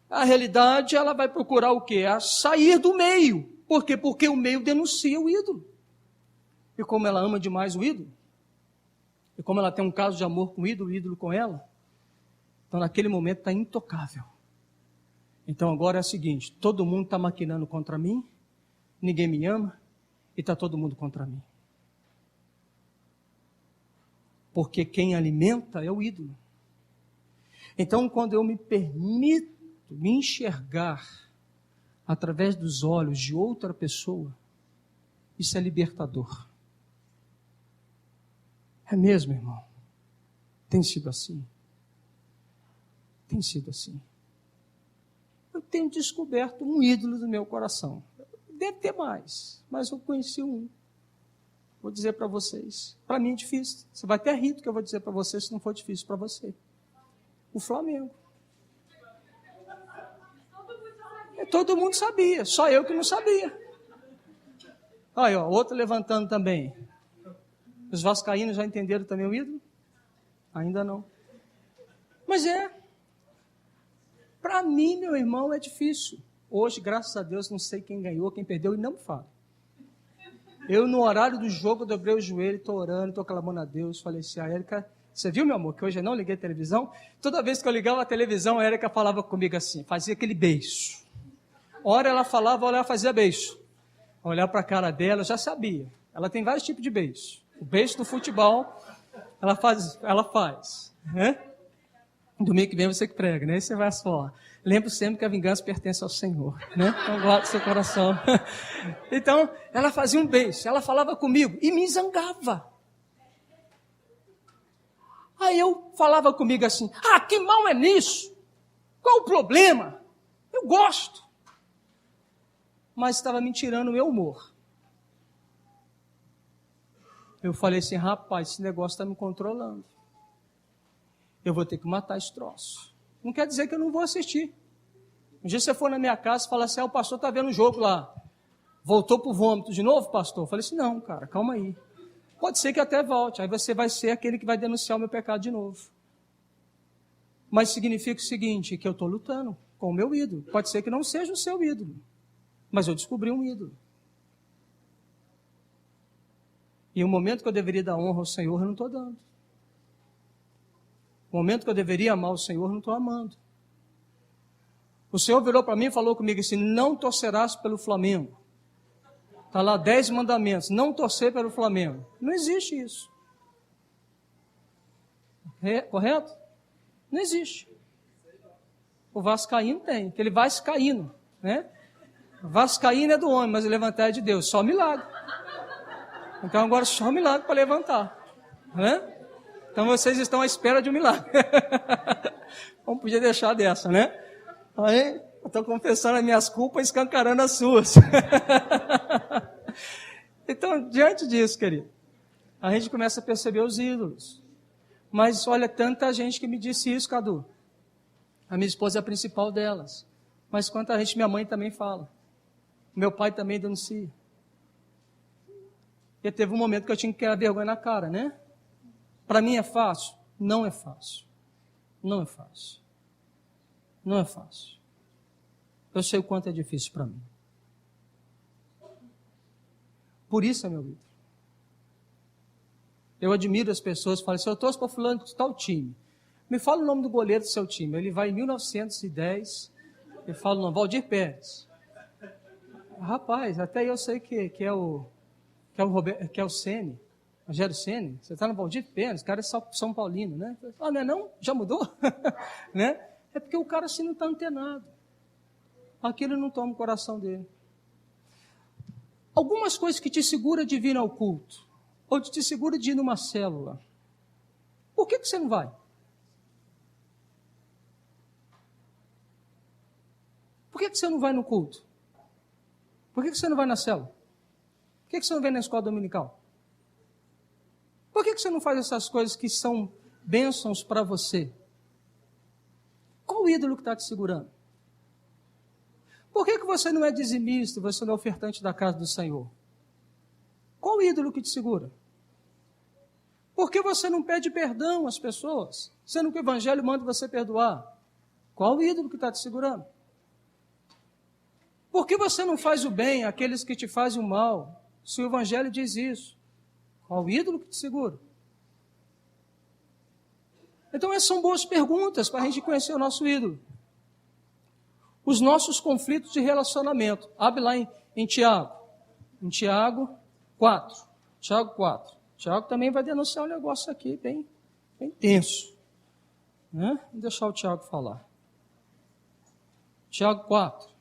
A realidade, ela vai procurar o quê? A sair do meio. Por quê? Porque o meio denuncia o ídolo. E como ela ama demais o ídolo, e como ela tem um caso de amor com o ídolo com ela, então naquele momento está intocável. Então agora é o seguinte, todo mundo está maquinando contra mim, ninguém me ama, e está todo mundo contra mim. Porque quem alimenta é o ídolo. Então quando eu me permito me enxergar através dos olhos de outra pessoa, isso é libertador. É mesmo, irmão? Tem sido assim? Tem sido assim. Eu tenho descoberto um ídolo do meu coração. Deve ter mais, mas eu conheci um. Vou dizer para vocês. Para mim é difícil. Você vai até rir do que eu vou dizer para você se não for difícil para você. O Flamengo. Todo mundo sabia, só eu que não sabia. Aí, ó, outro levantando também. Os vascaínos já entenderam também o ídolo? Ainda não. Mas para mim, meu irmão, é difícil. Hoje, graças a Deus, não sei quem ganhou, quem perdeu, e não me fala. Eu, no horário do jogo, dobrei o joelho, estou orando, estou clamando a Deus. Falei assim, a Érica, você viu, meu amor, que hoje eu não liguei a televisão? Toda vez que eu ligava a televisão, a Érica falava comigo assim, fazia aquele beijo. Hora ela falava, hora ela fazia beijo. Olhar para a cara dela, eu já sabia. Ela tem vários tipos de beijo. O beijo do futebol, ela faz. Né? Domingo que vem você que prega, né? Aí você vai falar. Lembro sempre que a vingança pertence ao Senhor, né? Então guarda o seu coração. Então, ela fazia um beijo, ela falava comigo e me zangava. Aí eu falava comigo assim, que mal é nisso? Qual o problema? Eu gosto. Mas estava me tirando o meu humor. Eu falei assim, rapaz, esse negócio está me controlando. Eu vou ter que matar esse troço. Não quer dizer que eu não vou assistir. Um dia você for na minha casa e falar assim, o pastor está vendo o jogo lá. Voltou para o vômito de novo, pastor? Eu falei assim, não, cara, calma aí. Pode ser que até volte, aí você vai ser aquele que vai denunciar o meu pecado de novo. Mas significa o seguinte, que eu estou lutando com o meu ídolo. Pode ser que não seja o seu ídolo, mas eu descobri um ídolo. E o momento que eu deveria dar honra ao Senhor, eu não estou dando. O momento que eu deveria amar o Senhor, eu não estou amando. O Senhor virou para mim e falou comigo assim, não torcerás pelo Flamengo. Está lá 10 mandamentos, não torcer pelo Flamengo. Não existe isso. Correto? Não existe. O vascaíno tem, aquele vascaíno, né? Vascaíno é do homem, mas levantar é de Deus, só milagre. Então agora só milagre para levantar, né? Então vocês estão à espera de um milagre. Não podia deixar dessa, né? Aí eu estou confessando as minhas culpas, escancarando as suas. Então, diante disso, querido, a gente começa a perceber os ídolos. Mas olha, tanta gente que me disse isso, Cadu. A minha esposa é a principal delas. Mas quanta gente, minha mãe também fala. Meu pai também denuncia. E teve um momento que eu tinha que ter vergonha na cara, né? Para mim é fácil? Não é fácil. Não é fácil. Não é fácil. Eu sei o quanto é difícil para mim. Por isso é meu ídolo. Eu admiro as pessoas que falam assim, eu torço para fulano de tal time. Me fala o nome do goleiro do seu time. Ele vai em 1910, eu falo o nome, Valdir Pérez. Rapaz, até eu sei que é o Ceni, Rogério Ceni. Você está no Valdir Pérez, o cara é São Paulino, né? Não é não? Já mudou? Né? É porque o cara assim não está antenado. Aquilo não toma o coração dele. Algumas coisas que te segura de vir ao culto, ou te segura de ir numa célula. Por que você não vai? Por que você não vai no culto? Por que você não vai na célula? Por que você não vem na escola dominical? Por que você não faz essas coisas que são bênçãos para você? Qual o ídolo que está te segurando? Por que você não é dizimista, você não é ofertante da casa do Senhor? Qual o ídolo que te segura? Por que você não pede perdão às pessoas, sendo que o Evangelho manda você perdoar? Qual o ídolo que está te segurando? Por que você não faz o bem àqueles que te fazem o mal, se o Evangelho diz isso? Qual o ídolo que te segura? Então essas são boas perguntas para a gente conhecer o nosso ídolo. Os nossos conflitos de relacionamento. Abre lá em Tiago. Em Tiago 4. Tiago 4. Tiago também vai denunciar um negócio aqui bem tenso. Né? Vou deixar o Tiago falar. Tiago 4.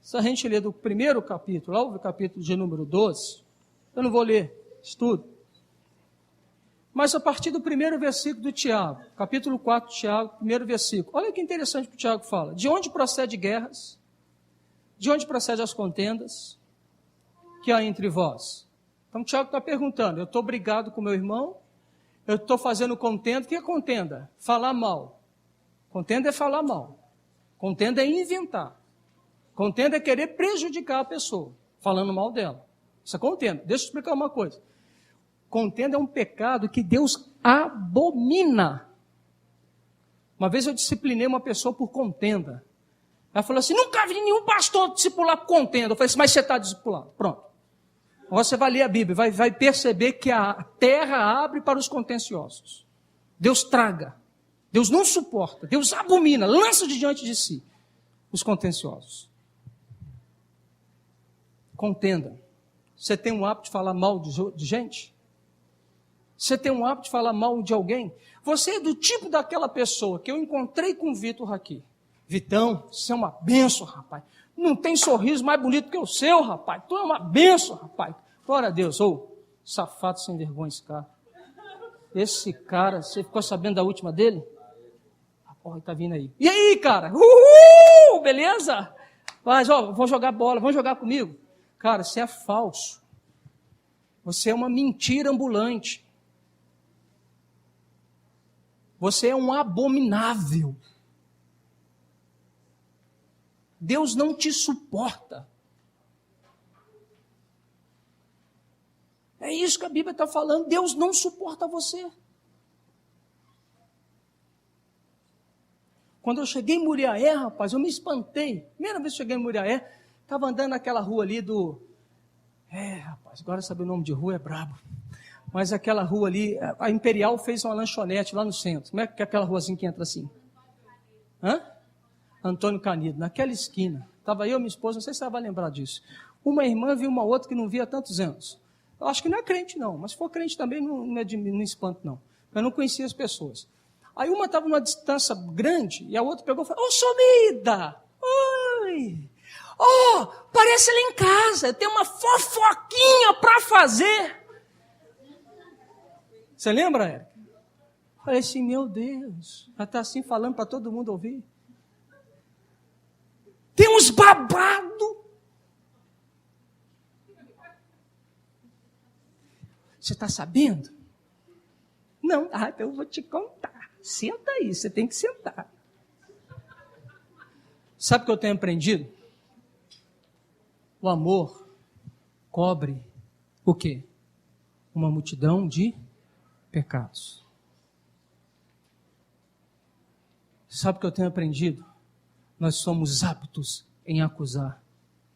Se a gente ler do primeiro capítulo, lá o capítulo de número 12, eu não vou ler, estudo. Mas a partir do primeiro versículo do Tiago, capítulo 4 de Tiago, primeiro versículo. Olha que interessante que o Tiago fala. De onde procede guerras? De onde procedem as contendas que há entre vós? Então o Tiago está perguntando, eu estou brigado com meu irmão, eu estou fazendo contenda. O que é contenda? Falar mal. Contenda é falar mal. Contenda é inventar. Contenda é querer prejudicar a pessoa, falando mal dela. Isso é contenda. Deixa eu explicar uma coisa. Contenda é um pecado que Deus abomina. Uma vez eu disciplinei uma pessoa por contenda. Ela falou assim, nunca vi nenhum pastor discipular por contenda. Eu falei assim, mas você está discipulado. Pronto. Agora você vai ler a Bíblia, vai perceber que a terra abre para os contenciosos. Deus traga. Deus não suporta. Deus abomina, lança de diante de si os contenciosos. Contenda. Você tem um hábito de falar mal de gente? Você tem um hábito de falar mal de alguém? Você é do tipo daquela pessoa que eu encontrei com o Vitor aqui. Vitão, você é uma benção, rapaz. Não tem sorriso mais bonito que o seu, rapaz. Tu é uma benção, rapaz. Glória a Deus. Safado sem vergonha esse cara. Esse cara, você ficou sabendo da última dele? A porra tá vindo aí. E aí, cara? Uhul! Beleza? Mas, vamos jogar bola, vamos jogar comigo? Cara, você é falso. Você é uma mentira ambulante. Você é um abominável. Deus não te suporta. É isso que a Bíblia está falando. Deus não suporta você. Quando eu cheguei em Muriaé, rapaz, eu me espantei. Primeira vez que cheguei em Muriaé, estava andando naquela rua ali do... rapaz, agora saber o nome de rua é brabo. Mas aquela rua ali, a Imperial fez uma lanchonete lá no centro. Como é que é aquela ruazinha que entra assim? Antônio Canido, naquela esquina. Estava eu e minha esposa, não sei se você vai lembrar disso. Uma irmã viu uma outra que não via há tantos anos. Eu acho que não é crente não, mas se for crente também não espanto não. Eu não conhecia as pessoas. Aí uma estava numa distância grande e a outra pegou e falou, sumida! Oi! Parece lá em casa, tem uma fofoquinha para fazer. Você lembra, Érica? Falei assim, meu Deus, ela está assim falando para todo mundo ouvir. Tem uns babados. Você está sabendo? Não, então eu vou te contar. Senta aí, você tem que sentar. Sabe o que eu tenho aprendido? O amor cobre o quê? Uma multidão de pecados. Sabe o que eu tenho aprendido? Nós somos aptos em acusar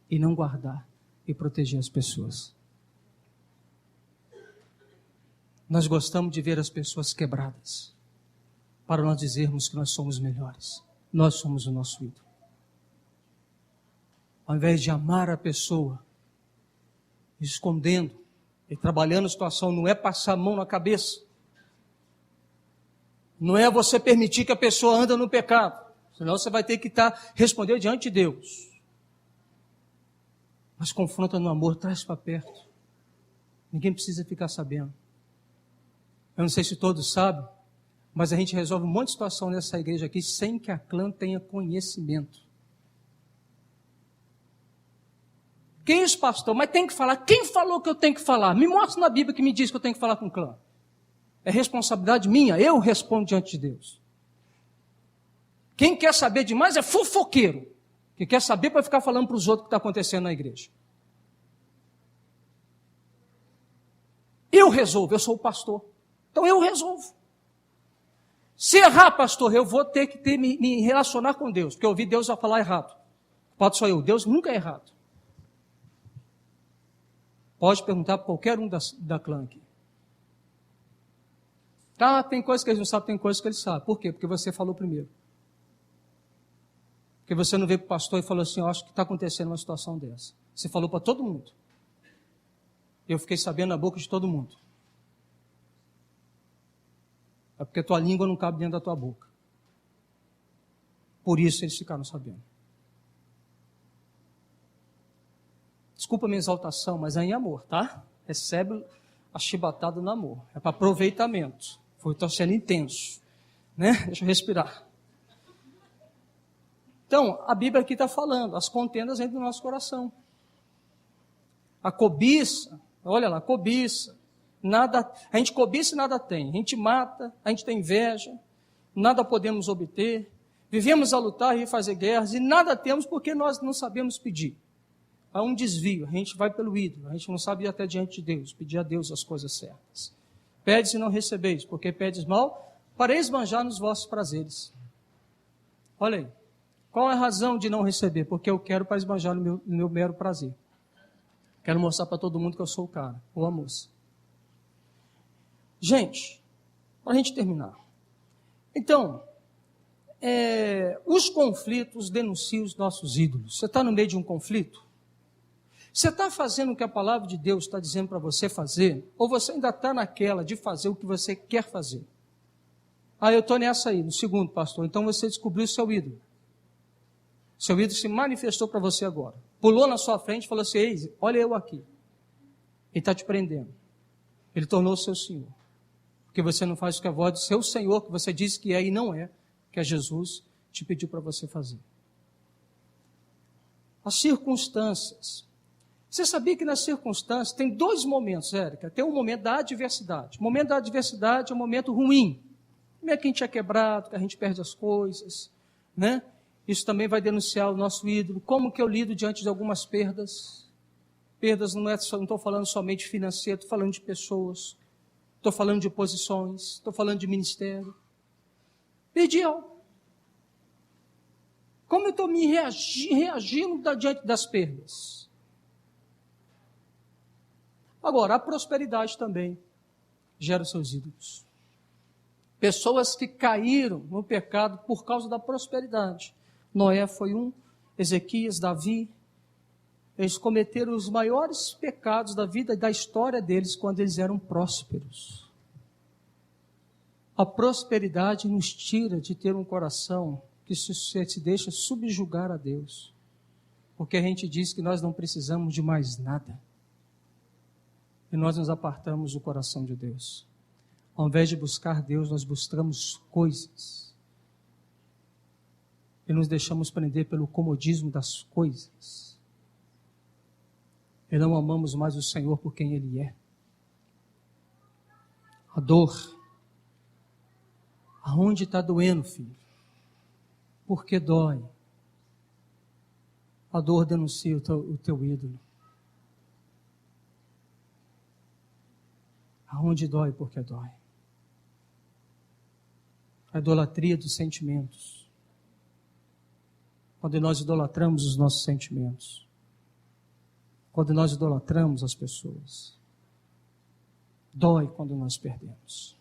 e não guardar e proteger as pessoas. Nós gostamos de ver as pessoas quebradas para nós dizermos que nós somos melhores. Nós somos o nosso ídolo. Ao invés de amar a pessoa, escondendo e trabalhando a situação, não é passar a mão na cabeça. Não é você permitir que a pessoa ande no pecado. Senão você vai ter que responder diante de Deus. Mas confronta no amor, traz para perto. Ninguém precisa ficar sabendo. Eu não sei se todos sabem, mas a gente resolve um monte de situação nessa igreja aqui sem que a clã tenha conhecimento. Que isso, pastor? Mas tem que falar. Quem falou que eu tenho que falar? Me mostra na Bíblia que me diz que eu tenho que falar com o clã. É responsabilidade minha, eu respondo diante de Deus. Quem quer saber demais é fofoqueiro, que quer saber para ficar falando para os outros o que está acontecendo na igreja. Eu resolvo, eu sou o pastor. Então eu resolvo. Se errar, pastor, eu vou ter que me relacionar com Deus, porque eu ouvi Deus a falar errado. Pode só eu, Deus nunca é errado. Pode perguntar para qualquer um da clã aqui. Tá, tem coisas que eles não sabem, tem coisas que eles sabem. Por quê? Porque você falou primeiro. Porque você não veio para o pastor e falou assim, eu acho que está acontecendo uma situação dessa. Você falou para todo mundo. Eu fiquei sabendo na boca de todo mundo. É porque tua língua não cabe dentro da tua boca. Por isso eles ficaram sabendo. Desculpa a minha exaltação, mas é em amor, tá? Recebe a chibatada no amor. É para aproveitamento. Estou sendo intenso. Né? Deixa eu respirar. Então, a Bíblia aqui está falando, as contendas dentro do nosso coração. A cobiça, olha lá, cobiça. Nada, a gente cobiça e nada tem. A gente mata, a gente tem inveja, nada podemos obter. Vivemos a lutar e fazer guerras e nada temos porque nós não sabemos pedir. Há um desvio, a gente vai pelo ídolo, a gente não sabe ir até diante de Deus, pedir a Deus as coisas certas. Pedes e não recebeis, porque pedes mal, para esbanjar nos vossos prazeres. Olha aí, qual é a razão de não receber? Porque eu quero para esbanjar no meu mero prazer. Quero mostrar para todo mundo que eu sou o cara, ou a moça. Gente, para a gente terminar. Então, os conflitos denunciam os nossos ídolos. Você está no meio de um conflito? Você está fazendo o que a palavra de Deus está dizendo para você fazer? Ou você ainda está naquela de fazer o que você quer fazer? Ah, eu estou nessa aí, no segundo, pastor. Então você descobriu o seu ídolo. Seu ídolo se manifestou para você agora. Pulou na sua frente e falou assim, ei, olha eu aqui. Ele está te prendendo. Ele tornou o seu Senhor. Porque você não faz o que a voz do seu Senhor, que você disse que é e não é, que é Jesus, te pediu para você fazer. As circunstâncias. Você sabia que nas circunstâncias tem dois momentos, Érica? Tem o momento da adversidade. O momento da adversidade é um momento ruim. O momento que a gente é quebrado, que a gente perde as coisas, né? Isso também vai denunciar o nosso ídolo. Como que eu lido diante de algumas perdas? Perdas não estou falando somente financeiro, estou falando de pessoas, estou falando de posições, estou falando de ministério. Perdi algo. Como eu estou me reagindo diante das perdas? Agora, a prosperidade também gera os seus ídolos. Pessoas que caíram no pecado por causa da prosperidade. Noé foi um, Ezequias, Davi. Eles cometeram os maiores pecados da vida e da história deles quando eles eram prósperos. A prosperidade nos tira de ter um coração que se deixa subjugar a Deus. Porque a gente diz que nós não precisamos de mais nada. E nós nos apartamos do coração de Deus. Ao invés de buscar Deus, nós buscamos coisas. E nos deixamos prender pelo comodismo das coisas. E não amamos mais o Senhor por quem Ele é. A dor. Aonde está doendo, filho? Por que dói? A dor denuncia o teu ídolo. Aonde dói, porque dói. A idolatria dos sentimentos. Quando nós idolatramos os nossos sentimentos. Quando nós idolatramos as pessoas. Dói quando nós perdemos.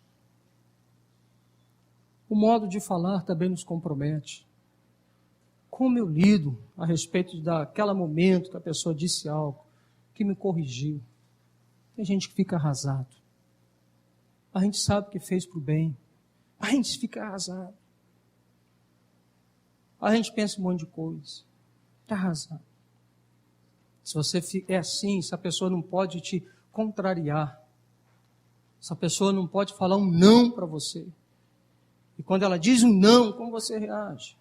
O modo de falar também nos compromete. Como eu lido a respeito daquele momento que a pessoa disse algo que me corrigiu. Tem gente que fica arrasado. A gente sabe que fez para o bem. A gente fica arrasado. A gente pensa um monte de coisa. Está arrasado. Se você é assim, se a pessoa não pode te contrariar. Se a pessoa não pode falar um não para você. E quando ela diz um não, como você reage?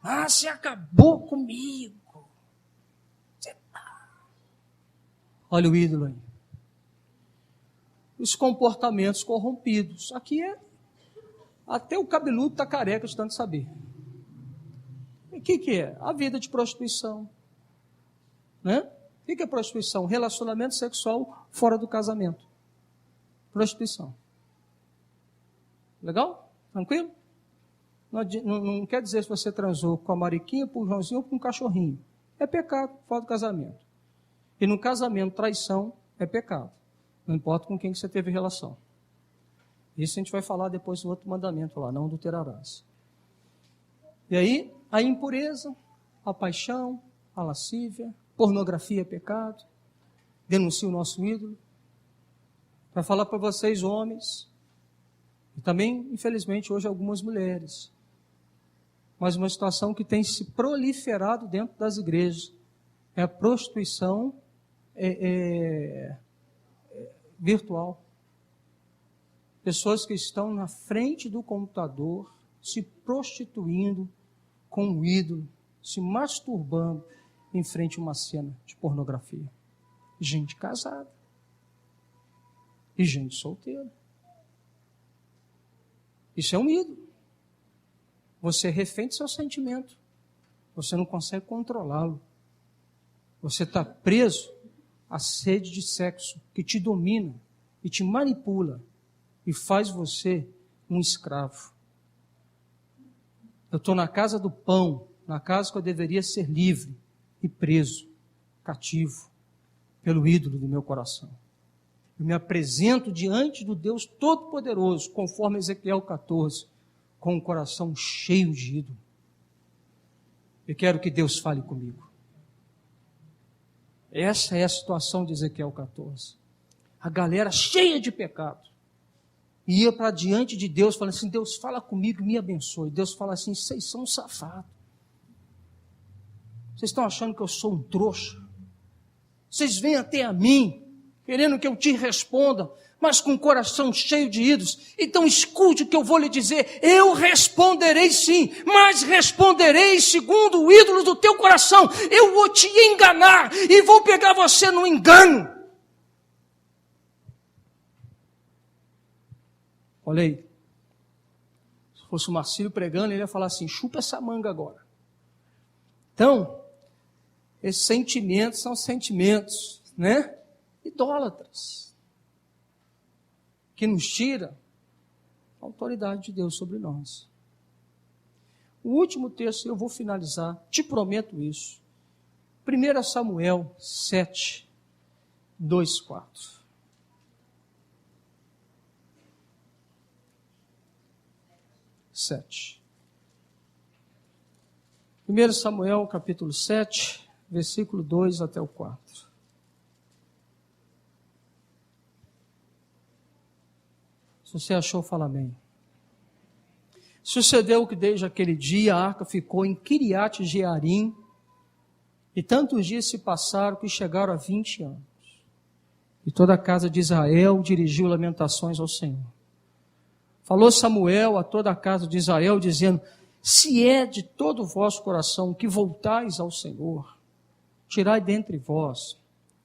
Ah, você acabou comigo. Você tá. Olha o ídolo aí. Os comportamentos corrompidos. Aqui até o cabeludo está careca de tanto saber. O que é? A vida de prostituição. Né? O que é prostituição? Relacionamento sexual fora do casamento. Prostituição. Legal? Tranquilo? Não quer dizer se você transou com a Mariquinha, com o Joãozinho ou com um cachorrinho. É pecado fora do casamento. E no casamento, traição é pecado. Não importa com quem que você teve relação. Isso a gente vai falar depois do outro mandamento lá, não adulterarás. E aí, a impureza, a paixão, a lascívia, pornografia é pecado. Denuncia o nosso ídolo. Vai falar para vocês, homens, e também, infelizmente, hoje algumas mulheres. Mas uma situação que tem se proliferado dentro das igrejas é a prostituição virtual. Pessoas que estão na frente do computador se prostituindo com o ídolo, se masturbando em frente a uma cena de pornografia. Gente casada e gente solteira. Isso é um ídolo. Você é refém do seu sentimento. Você não consegue controlá-lo. Você está preso à sede de sexo que te domina e te manipula e faz você um escravo. Eu estou na casa do pão, na casa que eu deveria ser livre e preso, cativo, pelo ídolo do meu coração. Eu me apresento diante do Deus Todo-Poderoso, conforme Ezequiel 14, com um coração cheio de ídolo. Eu quero que Deus fale comigo. Essa é a situação de Ezequiel 14. A galera cheia de pecado. Ia para diante de Deus, falando assim, Deus fala comigo, me abençoe. Deus fala assim, vocês são safados. Vocês estão achando que eu sou um trouxa? Vocês vêm até a mim, querendo que eu te responda, mas com o coração cheio de ídolos. Então escute o que eu vou lhe dizer. Eu responderei sim, mas responderei segundo o ídolo do teu coração. Eu vou te enganar e vou pegar você no engano. Olha aí. Se fosse o Marcílio pregando, ele ia falar assim, chupa essa manga agora. Então, esses sentimentos são sentimentos, né? Idólatras, que nos tira a autoridade de Deus sobre nós. O último texto, eu vou finalizar, te prometo isso. 1 Samuel 7, 2, 4. 7. 1 Samuel, capítulo 7, versículo 2 até o 4. Se você achou, fala amém. Sucedeu que desde aquele dia a arca ficou em Kiriat Jearim, e tantos dias se passaram que chegaram a 20 anos. E toda a casa de Israel dirigiu lamentações ao Senhor. Falou Samuel a toda a casa de Israel, dizendo, se é de todo o vosso coração que voltais ao Senhor, tirai dentre vós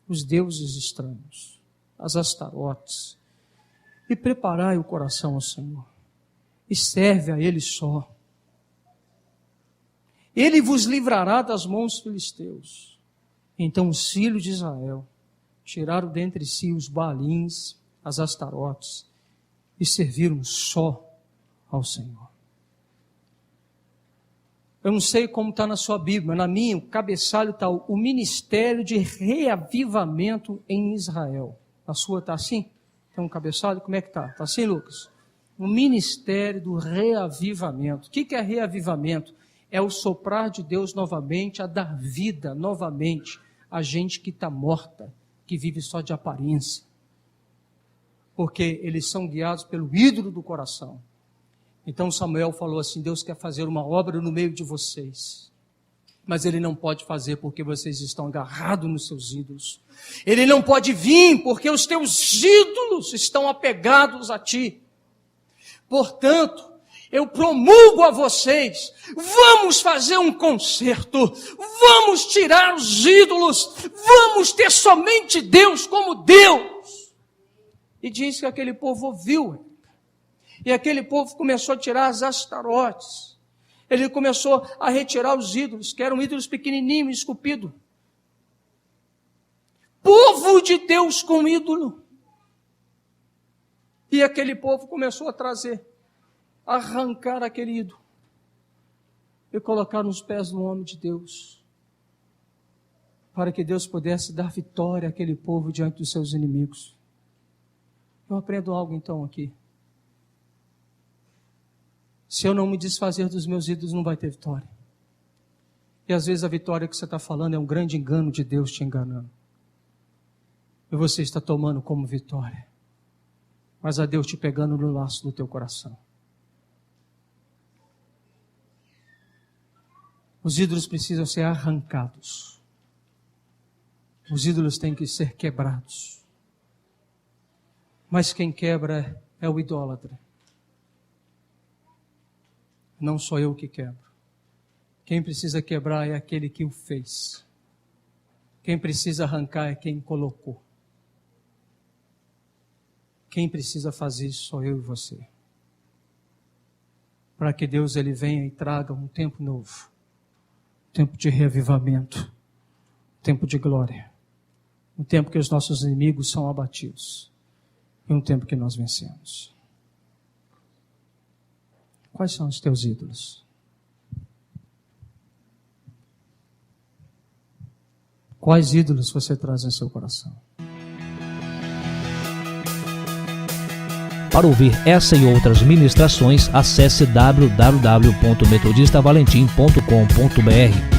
os deuses estranhos, as astarotes, e preparai o coração ao Senhor, e serve a Ele só. Ele vos livrará das mãos dos filisteus. Então os filhos de Israel tiraram dentre si os Baalins, as astarotes, e serviram só ao Senhor. Eu não sei como está na sua Bíblia, mas na minha, o cabeçalho está o Ministério de Reavivamento em Israel. A sua está assim? Tem um cabeçalho? Como é que está? Está assim, Lucas? O Ministério do Reavivamento. O que é reavivamento? É o soprar de Deus novamente, a dar vida novamente a gente que está morta, que vive só de aparência. Porque eles são guiados pelo ídolo do coração. Então Samuel falou assim, Deus quer fazer uma obra no meio de vocês, mas Ele não pode fazer porque vocês estão agarrados nos seus ídolos. Ele não pode vir porque os teus ídolos estão apegados a ti. Portanto, eu promulgo a vocês, vamos fazer um concerto, vamos tirar os ídolos, vamos ter somente Deus como Deus. E diz que aquele povo ouviu, e aquele povo começou a tirar as astarotes, ele começou a retirar os ídolos, que eram ídolos pequenininhos, esculpidos. Povo de Deus com ídolo. E aquele povo começou a trazer, arrancar aquele ídolo e colocar nos pés do homem de Deus, para que Deus pudesse dar vitória àquele povo diante dos seus inimigos. Eu aprendo algo então aqui. Se eu não me desfazer dos meus ídolos, não vai ter vitória. E às vezes a vitória que você está falando é um grande engano de Deus te enganando. E você está tomando como vitória, mas a Deus te pegando no laço do teu coração. Os ídolos precisam ser arrancados. Os ídolos têm que ser quebrados. Mas quem quebra é o idólatra. Não sou eu que quebro. Quem precisa quebrar é aquele que o fez. Quem precisa arrancar é quem colocou. Quem precisa fazer isso sou eu e você. Para que Deus ele venha e traga um tempo novo. Tempo de reavivamento. Tempo de glória. Um tempo que os nossos inimigos são abatidos. E um tempo que nós vencemos. Quais são os teus ídolos? Quais ídolos você traz em seu coração? Para ouvir essa e outras ministrações, acesse www.metodistavalentim.com.br.